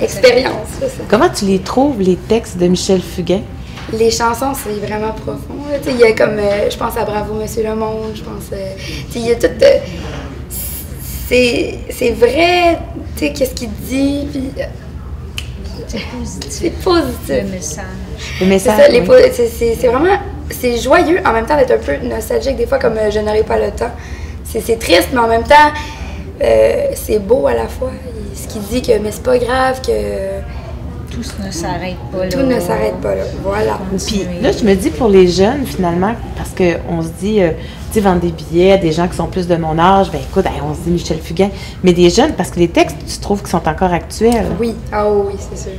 Speaker 7: expérience. Ça.
Speaker 1: Comment tu les trouves, les textes de Michel Fugain?
Speaker 7: Les chansons, c'est vraiment profond. Il y a comme, je pense à Bravo Monsieur le Monde, je pense, il y a tout... c'est vrai, tu sais, qu'est-ce qu'il dit, puis... C'est positif.
Speaker 6: Le message.
Speaker 1: Le message,
Speaker 7: c'est ça, c'est vraiment... C'est joyeux, en même temps d'être un peu nostalgique, des fois, comme Je n'aurai pas le temps. C'est triste, mais en même temps, c'est beau à la fois. Ce qu'il dit, que mais c'est pas grave, que...
Speaker 6: Tout ne s'arrête pas là.
Speaker 7: Tout ne s'arrête pas là, voilà.
Speaker 1: Puis là, je me dis pour les jeunes, finalement, parce qu'on se dit, tu sais, vendre des billets à des gens qui sont plus de mon âge, ben écoute, on se dit Michel Fugain, mais des jeunes, parce que les textes, tu trouves qu'ils sont encore actuels?
Speaker 7: Oui, oui, c'est sûr.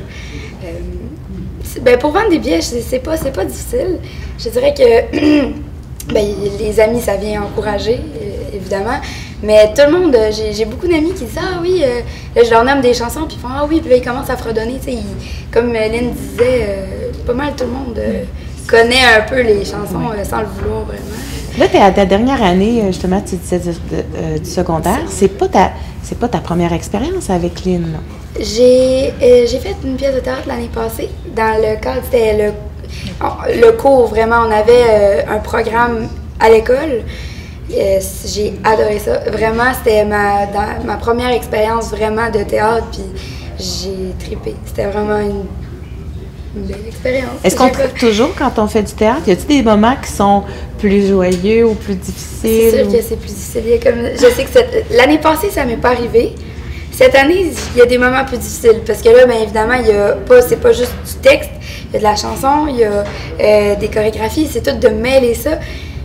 Speaker 7: Ben, pour vendre des billets, c'est pas difficile. Je dirais que ben, les amis, ça vient encourager, évidemment. Mais tout le monde, j'ai beaucoup d'amis qui disent « Ah oui, là, je leur nomme des chansons, puis ils font « Ah oui », puis là, ils commencent à fredonner. Tu sais, comme Lynn disait, pas mal tout le monde connaît un peu les chansons sans le vouloir vraiment.
Speaker 1: Là, tu es à ta dernière année, justement, tu disais du secondaire. C'est pas ta première expérience avec Lynn, là.
Speaker 7: J'ai fait une pièce de théâtre l'année passée. Dans le cadre, c'était le cours, vraiment. On avait un programme à l'école. J'ai adoré ça. Vraiment, c'était ma première expérience vraiment de théâtre, puis j'ai trippé. C'était vraiment une belle expérience.
Speaker 1: Est-ce qu'on trippe toujours quand on fait du théâtre? Y a-t-il des moments qui sont plus joyeux ou plus difficiles?
Speaker 7: C'est sûr que c'est plus difficile. Je sais que l'année passée, ça m'est pas arrivé. Cette année, il y a des moments plus difficiles parce que là, bien évidemment, c'est pas juste du texte, il y a de la chanson, il y a des chorégraphies, c'est tout de mêler ça.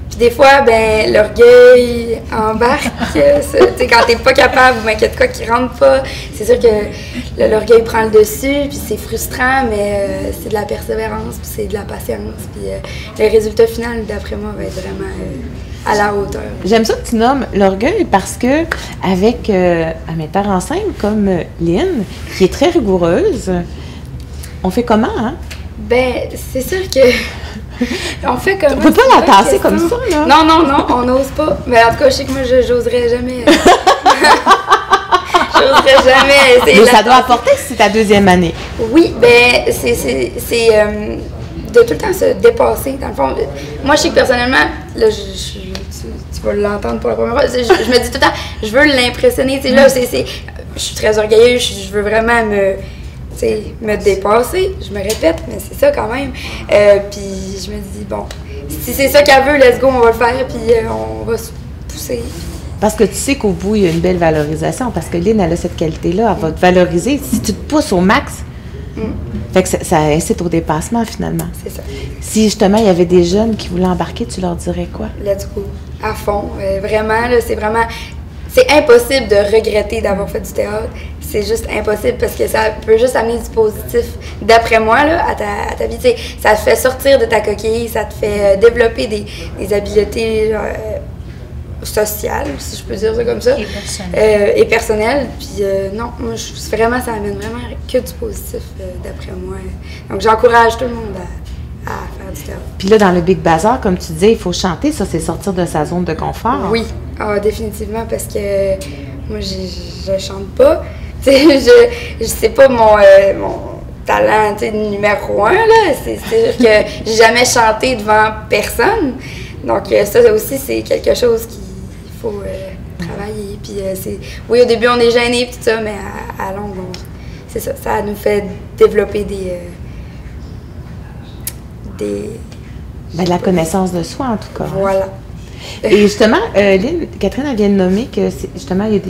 Speaker 7: Puis des fois, ben l'orgueil embarque. Tu sais, quand t'es pas capable ou ben, qu'il y a de quoi qui rentre pas, c'est sûr que l'orgueil prend le dessus, puis c'est frustrant, mais c'est de la persévérance, puis c'est de la patience. Puis le résultat final, d'après moi, va être vraiment à la hauteur.
Speaker 1: J'aime ça que tu nommes l'orgueil parce que avec un metteur en scène comme Lynn, qui est très rigoureuse, on fait comment, hein?
Speaker 7: Ben, c'est sûr que on fait comme...
Speaker 1: On peut pas la tasser comme ça, là?
Speaker 7: Non, on n'ose pas. Mais en tout cas, je sais que moi, j'oserais jamais. J'oserais jamais essayer.
Speaker 1: Mais ça doit apporter si c'est ta deuxième année.
Speaker 7: Oui, ben, c'est de tout le temps se dépasser, dans le fond. Moi, je sais que personnellement, là, tu vas l'entendre pour la première fois, je me dis tout le temps, je veux l'impressionner. Là, je suis très orgueilleuse, je veux vraiment me dépasser, je me répète, mais c'est ça quand même. Puis je me dis, bon, si c'est ça qu'elle veut, let's go, on va le faire, puis on va se pousser.
Speaker 1: Parce que tu sais qu'au bout, il y a une belle valorisation, parce que Lynn, elle a cette qualité-là, elle va te valoriser. Si tu te pousses au max, fait que ça incite au dépassement, finalement.
Speaker 7: C'est ça.
Speaker 1: Si, justement, il y avait des jeunes qui voulaient embarquer, tu leur dirais quoi?
Speaker 7: Let's go, à fond. Vraiment, là, c'est impossible de regretter d'avoir fait du théâtre. c'est juste impossible parce que ça peut juste amener du positif, d'après moi, là, à ta vie. T'sais, ça te fait sortir de ta coquille, ça te fait développer des habiletés sociales, si je peux dire ça comme ça. Et personnelles. Puis non, moi, vraiment, ça amène vraiment que du positif, d'après moi. Donc, j'encourage tout le monde à faire du théâtre.
Speaker 1: Puis là, dans le Big Bazar, comme tu disais, il faut chanter. Ça, c'est sortir de sa zone de confort.
Speaker 7: Oui, définitivement, parce que moi, je chante pas. Je sais pas mon talent numéro 1, là. C'est sûr que j'ai jamais chanté devant personne. Donc, ça aussi, c'est quelque chose qu'il faut travailler. Puis, oui, au début, on est gêné, tout ça, mais à longue, c'est ça. Ça nous fait développer
Speaker 1: de la connaissance de soi, en tout cas.
Speaker 7: Voilà.
Speaker 1: Et justement, Catherine, elle vient de nommer que, justement, il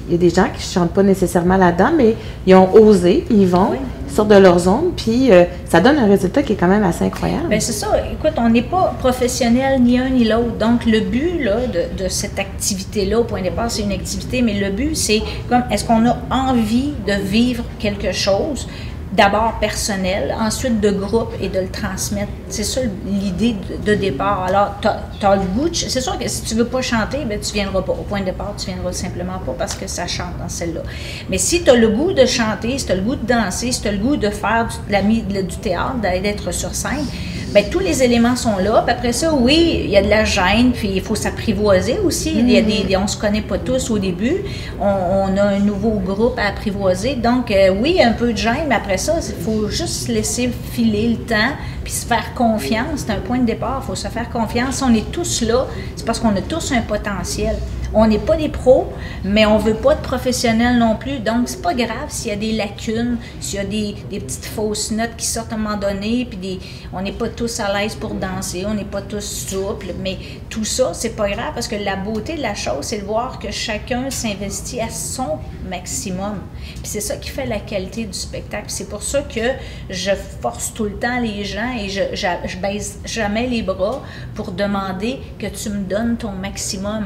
Speaker 1: y a des gens qui ne chantent pas nécessairement là-dedans, mais ils ont osé, ils vont, ils sortent de leur zone, puis ça donne un résultat qui est quand même assez incroyable.
Speaker 6: Bien, c'est ça. Écoute, on n'est pas professionnels ni un ni l'autre. Donc, le but là, de cette activité-là, au point de départ, c'est une activité, mais le but, c'est comme, est-ce qu'on a envie de vivre quelque chose? D'abord personnel, ensuite de groupe et de le transmettre. C'est ça l'idée de départ. Alors, tu as le goût c'est sûr que si tu ne veux pas chanter, bien, tu ne viendras pas. Au point de départ, tu ne viendras simplement pas parce que ça chante dans celle-là. Mais si tu as le goût de chanter, si tu as le goût de danser, si tu as le goût de faire du théâtre, d'être sur scène, bien, tous les éléments sont là. Puis après ça, oui, il y a de la gêne, puis il faut s'apprivoiser aussi. Il y a on ne se connaît pas tous au début. On a un nouveau groupe à apprivoiser. Donc, oui, un peu de gêne, mais après ça, il faut juste laisser filer le temps puis se faire confiance. C'est un point de départ. Il faut se faire confiance. Si on est tous là, c'est parce qu'on a tous un potentiel. On n'est pas des pros, mais on ne veut pas de professionnels non plus. Donc, c'est pas grave s'il y a des lacunes, s'il y a des petites fausses notes qui sortent à un moment donné, puis on n'est pas tous à l'aise pour danser, on n'est pas tous souples, mais tout ça, c'est pas grave parce que la beauté de la chose, c'est de voir que chacun s'investit à son maximum. Puis c'est ça qui fait la qualité du spectacle. C'est pour ça que je force tout le temps les gens et je baisse jamais les bras pour demander que tu me donnes ton maximum.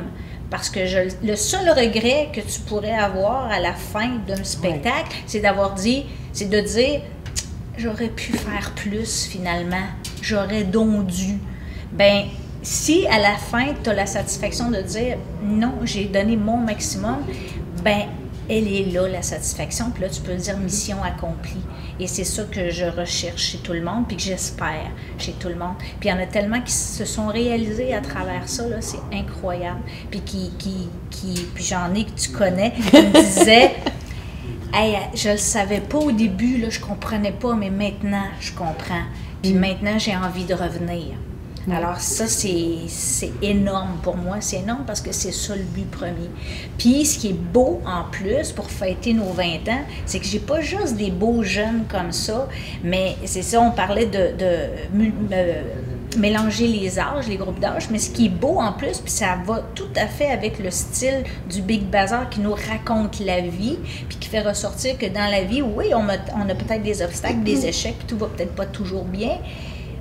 Speaker 6: Parce que le seul regret que tu pourrais avoir à la fin d'un spectacle, c'est de dire, j'aurais pu faire plus finalement, j'aurais donc dû. Ben, si à la fin, tu as la satisfaction de dire, non, j'ai donné mon maximum, ben, elle est là, la satisfaction, puis là, tu peux dire mission accomplie. Et c'est ça que je recherche chez tout le monde, puis que j'espère chez tout le monde. Puis il y en a tellement qui se sont réalisés à travers ça, là, c'est incroyable. Puis puis j'en ai que tu connais, qui me disaient, hey, je le savais pas au début, là, je comprenais pas, mais maintenant, je comprends. Puis maintenant, j'ai envie de revenir. Alors ça, c'est énorme pour moi. C'est énorme parce que c'est ça le but premier. Puis ce qui est beau en plus pour fêter nos 20 ans, c'est que j'ai pas juste des beaux jeunes comme ça, mais c'est ça, on parlait de mélanger les âges, les groupes d'âge, mais ce qui est beau en plus, puis ça va tout à fait avec le style du Big Bazar qui nous raconte la vie, puis qui fait ressortir que dans la vie, oui, on a peut-être des obstacles, des échecs, puis tout va peut-être pas toujours bien,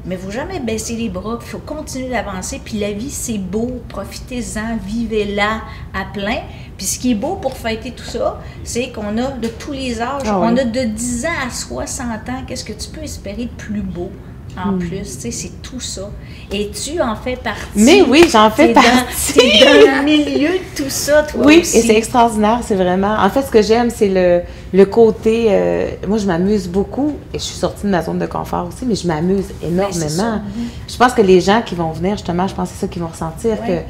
Speaker 6: mais il ne faut jamais baisser les bras, il faut continuer d'avancer. Puis la vie, c'est beau, profitez-en, vivez-la à plein. Puis ce qui est beau pour fêter tout ça, c'est qu'on a de tous les âges. On a de 10 ans à 60 ans. Qu'est-ce que tu peux espérer de plus beau? En plus, tu sais, c'est tout ça. Et tu en fais partie.
Speaker 1: Mais oui, j'en fais partie.
Speaker 6: Tu es dans le milieu de tout ça, toi
Speaker 1: oui,
Speaker 6: aussi.
Speaker 1: Et c'est extraordinaire, c'est vraiment... En fait, ce que j'aime, c'est le côté... moi, je m'amuse beaucoup. Et je suis sortie de ma zone de confort aussi, mais je m'amuse énormément. Je pense que les gens qui vont venir, justement, je pense que c'est ça qu'ils vont ressentir, que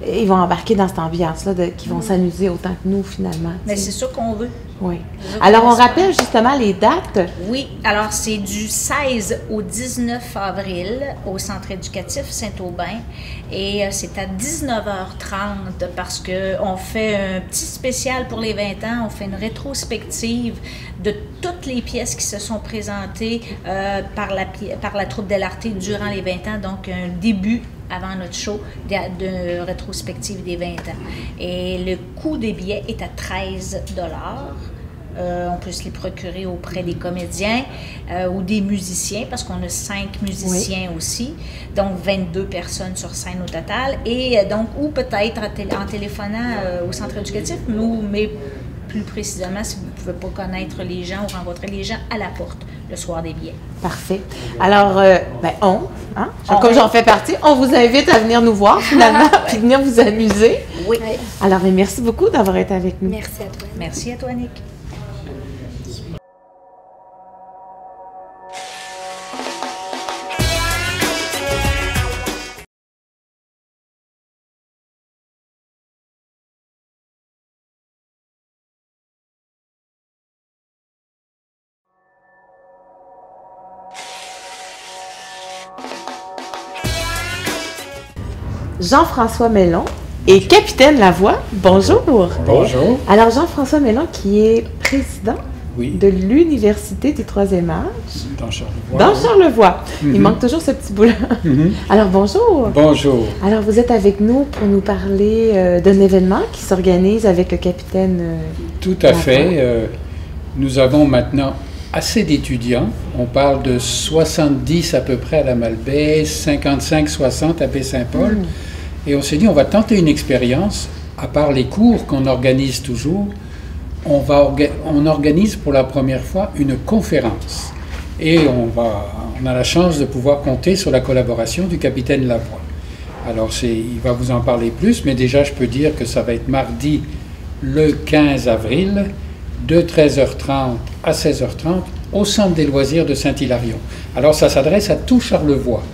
Speaker 1: ils vont embarquer dans cette ambiance-là, qu'ils vont s'amuser autant que nous, finalement.
Speaker 6: Mais c'est ça qu'on veut.
Speaker 1: Oui. Alors, on rappelle justement les dates.
Speaker 6: Oui, alors c'est du 16 au 19 avril au Centre éducatif Saint-Aubin et c'est à 19h30 parce qu'on fait un petit spécial pour les 20 ans, on fait une rétrospective de toutes les pièces qui se sont présentées par la troupe Delarte durant les 20 ans, donc un début avant notre show de rétrospective des 20 ans. Et le coût des billets est à 13 $. On peut se les procurer auprès des comédiens ou des musiciens, parce qu'on a 5 musiciens aussi, donc 22 personnes sur scène au total. Et donc, ou peut-être en téléphonant au centre éducatif, mais plus précisément, si vous ne pouvez pas connaître les gens ou rencontrer les gens à la porte le soir des billets.
Speaker 1: Parfait. Alors, comme j'en fais partie, on vous invite à venir nous voir finalement, puis venir vous amuser.
Speaker 6: Oui.
Speaker 1: Alors, merci beaucoup d'avoir été avec nous.
Speaker 7: Merci à toi.
Speaker 6: Merci à toi, Nick.
Speaker 1: Jean-François Mellon et Capitaine Lavoie. Bonjour.
Speaker 8: Bonjour.
Speaker 1: Alors, Jean-François Mellon, qui est président de l'Université du 3e âge.
Speaker 8: Dans Charlevoix.
Speaker 1: Dans Charlevoix. Il manque toujours ce petit bout-là. Alors, bonjour.
Speaker 8: Bonjour.
Speaker 1: Alors, vous êtes avec nous pour nous parler d'un événement qui s'organise avec le capitaine
Speaker 8: Tout à fait. Nous avons maintenant assez d'étudiants. On parle de 70 à peu près à la Malbaie, 55-60 à Baie-Saint-Paul. Et on s'est dit, on va tenter une expérience, à part les cours qu'on organise toujours, on organise pour la première fois une conférence. Et on a la chance de pouvoir compter sur la collaboration du capitaine Lavoie. Alors, il va vous en parler plus, mais déjà, je peux dire que ça va être mardi le 15 avril, de 13h30 à 16h30, au Centre des loisirs de Saint-Hilarion. Alors, ça s'adresse à tout Charlevoix.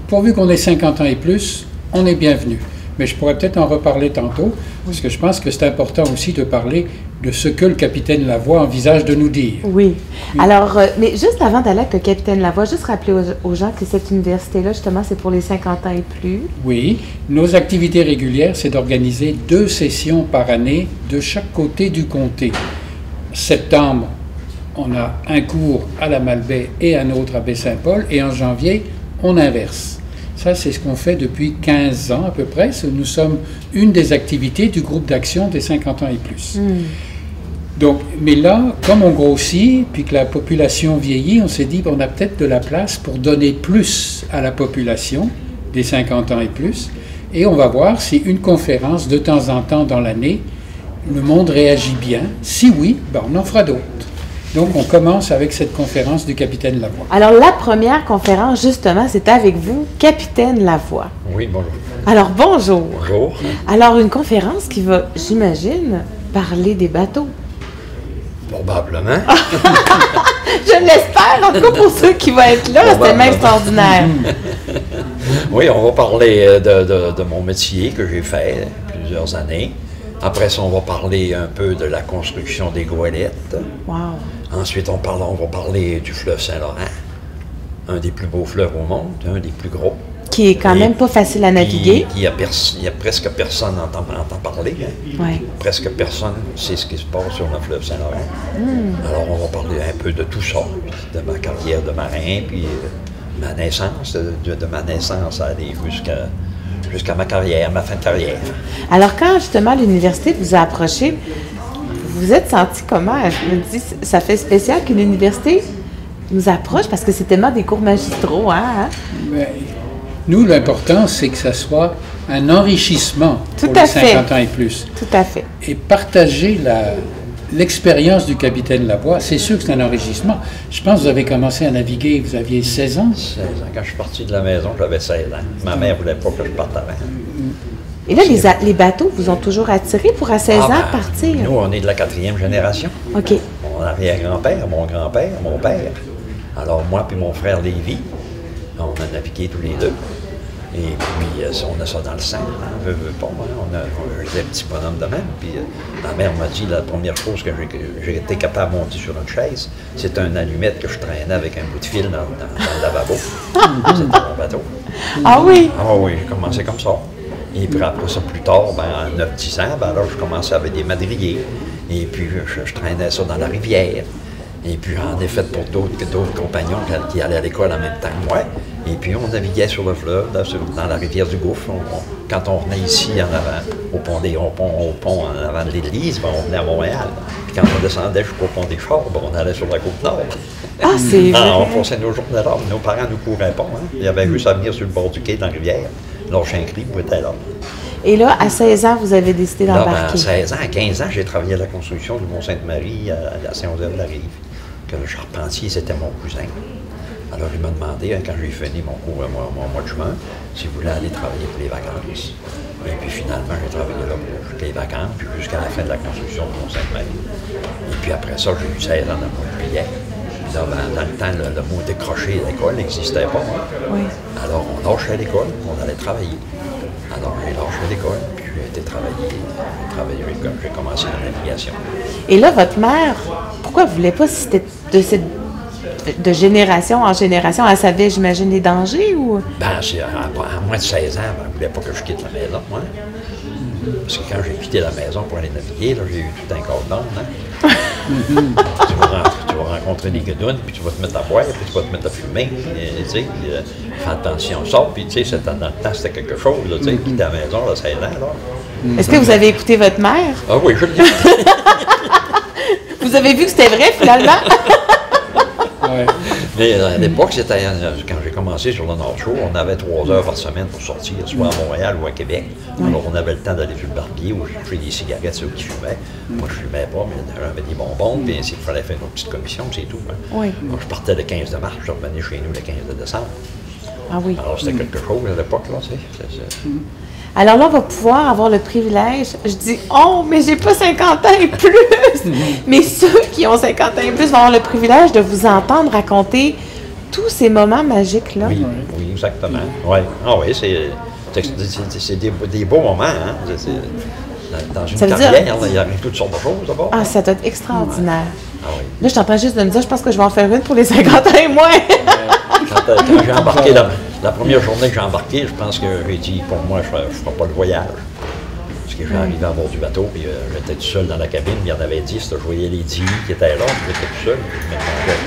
Speaker 8: Pourvu qu'on ait 50 ans et plus, on est bienvenu. Mais je pourrais peut-être en reparler tantôt, parce que je pense que c'est important aussi de parler de ce que le capitaine Lavoie envisage de nous dire.
Speaker 1: Oui. Alors, mais juste avant d'aller avec le capitaine Lavoie, juste rappeler aux gens que cette université-là, justement, c'est pour les 50 ans et plus.
Speaker 8: Oui. Nos activités régulières, c'est d'organiser 2 sessions par année de chaque côté du comté. Septembre, on a un cours à la Malbaie et un autre à Baie-Saint-Paul, et en janvier, on inverse. Ça, c'est ce qu'on fait depuis 15 ans à peu près. Nous sommes une des activités du groupe d'action des 50 ans et plus. Donc, mais là, comme on grossit, puis que la population vieillit, on s'est dit qu'on a peut-être de la place pour donner plus à la population des 50 ans et plus. Et on va voir si une conférence, de temps en temps dans l'année, le monde réagit bien. Si oui, ben on en fera d'autres. Donc, on commence avec cette conférence du capitaine Lavoie.
Speaker 1: Alors, la première conférence, justement, c'est avec vous, capitaine Lavoie.
Speaker 9: Oui, bonjour.
Speaker 1: Alors, bonjour.
Speaker 9: Bonjour.
Speaker 1: Alors, une conférence qui va, j'imagine, parler des bateaux.
Speaker 9: Probablement.
Speaker 1: Je l'espère, en tout cas pour ceux qui vont être là, c'est tellement extraordinaire.
Speaker 9: Oui, on va parler de mon métier que j'ai fait plusieurs années. Après ça, on va parler un peu de la construction des goélettes.
Speaker 1: Wow.
Speaker 9: Ensuite, on va parler du fleuve Saint-Laurent, un des plus beaux fleuves au monde, un des plus gros.
Speaker 1: Qui est quand même pas facile à naviguer.
Speaker 9: Il y a presque personne entend parler. Hein.
Speaker 1: Ouais.
Speaker 9: Presque personne sait ce qui se passe sur le fleuve Saint-Laurent. Alors, on va parler un peu de tout ça, de ma carrière de marin, puis ma naissance, de ma naissance à aller jusqu'à ma carrière, ma fin de carrière.
Speaker 1: Alors, quand justement l'université vous a approché, vous vous êtes senti comment? Je me dis, ça fait spécial qu'une université nous approche parce que c'est tellement des cours magistraux, hein?
Speaker 8: Mais nous, l'important, c'est que ça soit un enrichissement pour les 50 ans et plus.
Speaker 1: Tout à fait.
Speaker 8: Et partager l'expérience du capitaine Lavoie, c'est sûr que c'est un enrichissement. Je pense que vous avez commencé à naviguer, vous aviez 16 ans?
Speaker 9: 16 ans. Quand je suis parti de la maison, j'avais 16 ans. Ma mère ne voulait pas que je parte avant.
Speaker 1: Et là, les bateaux vous ont toujours attiré pour à 16 ans partir?
Speaker 9: Nous, on est de la 4e génération.
Speaker 1: OK.
Speaker 9: Mon arrière-grand-père, mon grand-père, mon père. Alors, moi puis mon frère Lévi, on a navigué tous les deux. Et puis, on a ça dans le sang, hein, veut pas, hein, j'étais un petit bonhomme de même, puis ma mère m'a dit, la première chose que j'ai été capable de monter sur une chaise, c'était une allumette que je traînais avec un bout de fil dans le lavabo. C'était mon bateau.
Speaker 1: Ah oui?
Speaker 9: Ah oui, j'ai commencé comme ça. Et puis après ça, plus tard, en 9-10 ans, alors je commençais avec des madriers, et puis je traînais ça dans la rivière. Et puis j'en ai fait pour d'autres compagnons qui allaient à l'école en même temps que moi. Et puis on naviguait sur le fleuve, dans la rivière du Gouffre. Quand on venait ici en avant, au pont en avant de l'église, ben, on venait à Montréal. Puis quand on descendait jusqu'au pont des Charbres, ben, on allait sur la Côte-Nord.
Speaker 1: Ah, c'est vrai.
Speaker 9: On passait nos journées là. Nos parents nous couraient pas. Hein. Il y avait juste à venir sur le bord du quai dans la rivière. Lâcher un cri, vous étiez là.
Speaker 1: Et là, à 16 ans, vous avez décidé
Speaker 9: Là, ben,
Speaker 1: d'embarquer.
Speaker 9: à 16 ans, à 15 ans, j'ai travaillé à la construction du Mont-Sainte-Marie à Saint-Joseph-de-la-Rive. Que le charpentier, c'était mon cousin. Alors, il m'a demandé, quand j'ai fini mon cours au mois de juin, s'il voulait aller travailler pour les vacances. Et puis, finalement, j'ai travaillé là pour toutes les vacances, puis jusqu'à la fin de la construction du Mont-Sainte-Marie. Et puis, après ça, j'ai eu 16 ans dans mon juillet. Là, ben, dans le temps, le mot décrocher à l'école n'existait pas. Hein.
Speaker 1: Oui.
Speaker 9: Alors, on lâchait l'école, on allait travailler. Alors, j'ai lâché l'école, puis j'ai été travailler. J'ai commencé la navigation.
Speaker 1: Et là, votre mère, pourquoi elle ne voulait pas, si c'était de génération en génération, elle savait, j'imagine, les dangers ou?
Speaker 9: Ben, c'est à moins de 16 ans, elle ne voulait pas que je quitte la maison, moi. Parce que quand j'ai quitté la maison pour aller naviguer, là, j'ai eu tout un cordon, hein. Tu vas rencontrer des guedounes, puis tu vas te mettre à boire, puis tu vas te mettre à fumer, tu sais, faire attention, sort, puis tu sais, dans le temps, c'était quelque chose, là, tu sais, quitter la maison, là, 16 ans, là.
Speaker 1: Est-ce que vous avez écouté votre mère?
Speaker 9: Ah oui, je l'ai écouté.
Speaker 1: Vous avez vu que c'était vrai, finalement?
Speaker 8: Ouais.
Speaker 9: Mais à l'époque, c'était quand j'ai commencé sur le North Shore, on avait 3 heures par semaine pour sortir, soit à Montréal ou à Québec. Alors, on avait le temps d'aller sur le barbier ou chercher des cigarettes, ceux qui fumaient. Moi, je fumais pas, mais j'avais des bonbons, puis il fallait faire une petite commission, c'est tout. Hein.
Speaker 1: Oui.
Speaker 9: Alors, je partais le 15 de mars, je revenais chez nous le 15 de décembre.
Speaker 1: Ah oui.
Speaker 9: Alors, c'était quelque chose à l'époque, là, tu sais.
Speaker 1: Alors là, on va pouvoir avoir le privilège, je dis « Oh, mais j'ai pas 50 ans et plus! » Mais ceux qui ont 50 ans et plus vont avoir le privilège de vous entendre raconter tous ces moments magiques-là.
Speaker 9: Oui, oui, exactement. Ouais. Ah oui, c'est des beaux moments, hein. Dans une carrière, il y a toutes sortes de choses d'abord.
Speaker 1: Ah, ça doit être extraordinaire.
Speaker 9: Ah oui.
Speaker 1: Là, je suis en train juste de me dire, je pense que je vais en faire une pour les 50 ans et moins.
Speaker 9: Quand j'ai embarqué, la première journée que j'ai embarqué, je pense que j'ai dit, pour moi, je ne ferai pas le voyage. Parce que j'arrivais à bord du bateau, puis j'étais tout seul dans la cabine, puis il y en avait 10, je voyais les 10 qui étaient là, puis j'étais tout seul, puis je me demandais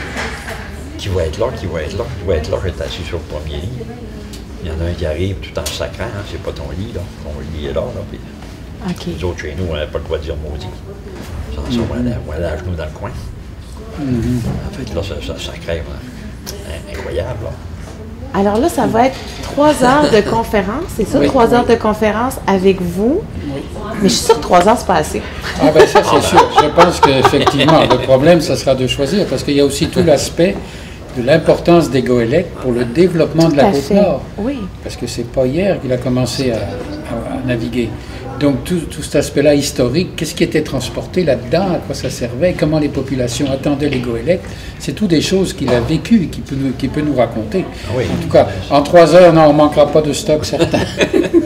Speaker 9: qui va être là, qui va être là, qui va être là. J'étais assis sur le premier lit. Il y en a un qui arrive tout en sacrant, hein, c'est pas ton lit, là. Ton lit est là, puis les autres chez nous, on n'avait pas le droit de dire maudit. Sans ça, on allait à genoux dans le coin. En fait, là, ça sacrait, incroyable, là.
Speaker 1: Alors là, ça va être 3 heures de conférence, c'est ça?
Speaker 8: Oui,
Speaker 1: 3 heures de conférence avec vous. Oui. Mais je suis sûre que 3 heures, c'est pas assez.
Speaker 8: Ah ben ça, c'est sûr. Je pense qu'effectivement, le problème, ça sera de choisir, parce qu'il y a aussi tout l'aspect de l'importance des goélettes pour le développement de la Côte-Nord.
Speaker 1: Oui.
Speaker 8: Parce que c'est pas hier qu'il a commencé à naviguer. Donc tout cet aspect-là historique, qu'est-ce qui était transporté là-dedans, à quoi ça servait, comment les populations attendaient les goélettes, c'est tout des choses qu'il a vécues et qu'il peut nous raconter.
Speaker 9: Oui.
Speaker 8: En tout cas, en 3 heures, non, on ne manquera pas de stock, certain.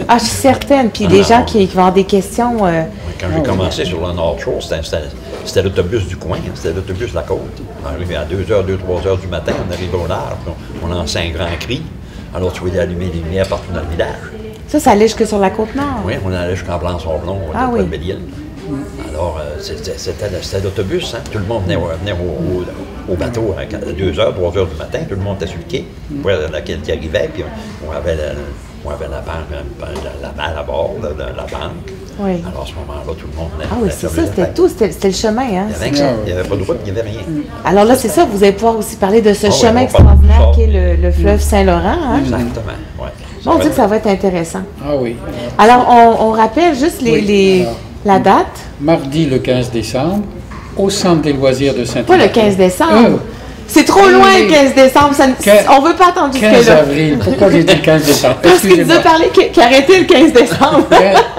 Speaker 1: Ah, je suis certaine. Puis des gens qui vont avoir des questions.
Speaker 9: Quand j'ai commencé sur le North Shore, c'était l'autobus du coin, c'était l'autobus de la côte. On arrivait à 2h, 3h du matin, on arrivait au large, on lançait un grand cri. Alors tu voyais allumer les lumières partout dans le village.
Speaker 1: Ça allait jusque sur la Côte-Nord?
Speaker 9: Oui, on allait jusqu'en Blanc-Sablon,
Speaker 1: ah, oui.
Speaker 9: Belle-Île. Alors, c'était l'autobus, hein. Tout le monde venait au bateau à 2h, 3h du matin, tout le monde était sur le quai, laquelle qui arrivait, puis on avait la balle à bord de la banque.
Speaker 1: Oui.
Speaker 9: Alors, à ce moment-là, tout le monde venait.
Speaker 1: Ah oui, c'est ça, c'était tout, c'était le chemin, hein?
Speaker 9: Il n'y avait pas de route, il n'y avait rien.
Speaker 1: Alors là, c'est ça, vous allez pouvoir aussi parler de ce chemin extraordinaire qui est le fleuve Saint-Laurent, hein?
Speaker 9: Exactement, oui.
Speaker 1: On dit que ça va être intéressant.
Speaker 8: Ah oui.
Speaker 1: Alors, on rappelle juste la date.
Speaker 8: Mardi le 15 décembre, au Centre des loisirs de Saint-Hilaire.
Speaker 1: Pas le 15 décembre. C'est trop loin le 15 décembre. On ne veut pas attendre jusque-là.
Speaker 8: 15 avril. Pourquoi j'ai dit 15 décembre?
Speaker 1: Parce qu'il nous a parlé qu'il arrêtait le 15 décembre.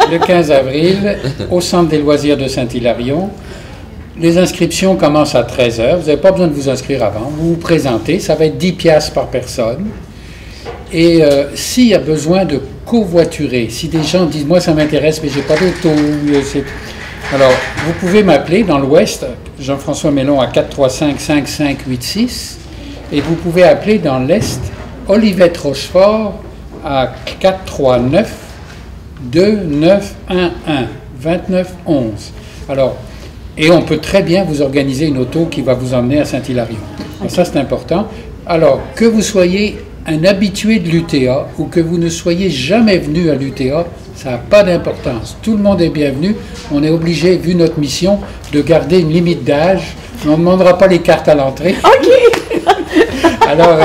Speaker 8: Le 15 avril, au Centre des loisirs de Saint-Hilarion. Les inscriptions commencent à 13h. Vous n'avez pas besoin de vous inscrire avant. Vous vous présentez. Ça va être 10 piastres par personne. Et s'il y a besoin de covoiturer, si des gens disent « Moi, ça m'intéresse, mais j'ai pas d'auto. » Alors, vous pouvez m'appeler dans l'Ouest, Jean-François Mélon à 435-5586. Et vous pouvez appeler dans l'Est, Olivette Rochefort à 439-2911. Alors, et on peut très bien vous organiser une auto qui va vous emmener à Saint-Hilarion. Ça, c'est important. Alors, que vous soyez un habitué de l'UTA ou que vous ne soyez jamais venu à l'UTA, ça n'a pas d'importance. Tout le monde est bienvenu. On est obligé, vu notre mission, de garder une limite d'âge. On ne demandera pas les cartes à l'entrée.
Speaker 1: OK!
Speaker 8: Alors,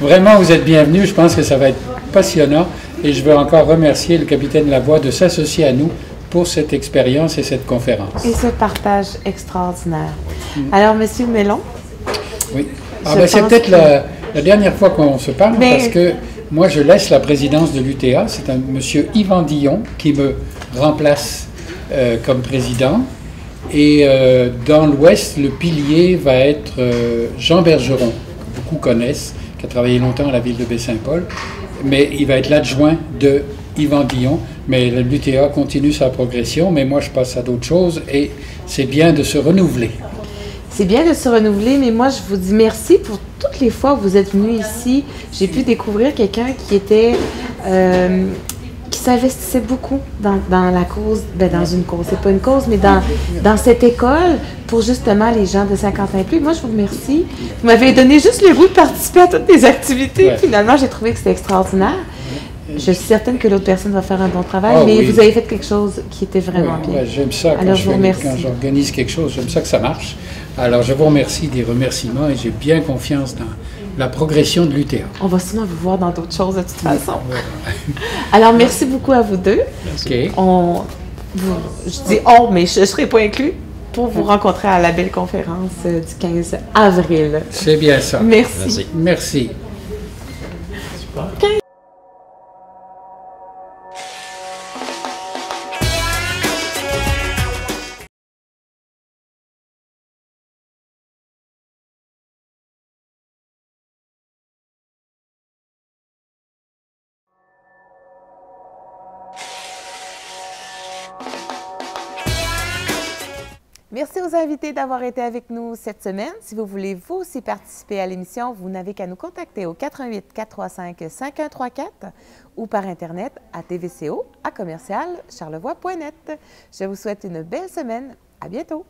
Speaker 8: vraiment, vous êtes bienvenus. Je pense que ça va être passionnant. Et je veux encore remercier le capitaine Lavoie de s'associer à nous pour cette expérience et cette conférence.
Speaker 1: Et ce partage extraordinaire. Alors, Monsieur Mellon?
Speaker 8: Oui. C'est peut-être la dernière fois qu'on se parle parce que moi, je laisse la présidence de l'UTA. C'est un monsieur Yvan Dillon qui me remplace comme président. Et dans l'Ouest, le pilier va être Jean Bergeron, que beaucoup connaissent, qui a travaillé longtemps à la ville de Baie-Saint-Paul. Mais il va être l'adjoint de Yvan Dillon. Mais l'UTA continue sa progression, mais moi, je passe à d'autres choses et c'est bien de se renouveler.
Speaker 1: C'est bien de se renouveler, mais moi, je vous dis merci pour toutes les fois où vous êtes venus ici. J'ai pu découvrir quelqu'un qui était... qui s'investissait beaucoup dans la cause, dans une cause, c'est pas une cause, mais dans cette école pour justement les gens de 50 ans et plus. Moi, je vous remercie. Vous m'avez donné juste le goût de participer à toutes les activités. Ouais. Finalement, j'ai trouvé que c'était extraordinaire. Je suis certaine que l'autre personne va faire un bon travail, mais vous avez fait quelque chose qui était vraiment bien.
Speaker 8: Ouais, j'aime ça quand j'organise quelque chose, j'aime ça que ça marche. Alors, je vous remercie des remerciements et j'ai bien confiance dans la progression de l'UTA.
Speaker 1: On va sûrement vous voir dans d'autres choses de toute façon. Alors, merci beaucoup à vous deux.
Speaker 8: Okay.
Speaker 1: Je dis on, mais je ne serai pas inclus pour vous rencontrer à la belle conférence du 15 avril.
Speaker 8: C'est bien ça.
Speaker 1: Merci.
Speaker 8: Merci.
Speaker 1: Super. Merci aux invités d'avoir été avec nous cette semaine. Si vous voulez vous aussi participer à l'émission, vous n'avez qu'à nous contacter au 88 435 5134 ou par Internet à tvco@charlevoix.net. Je vous souhaite une belle semaine. À bientôt.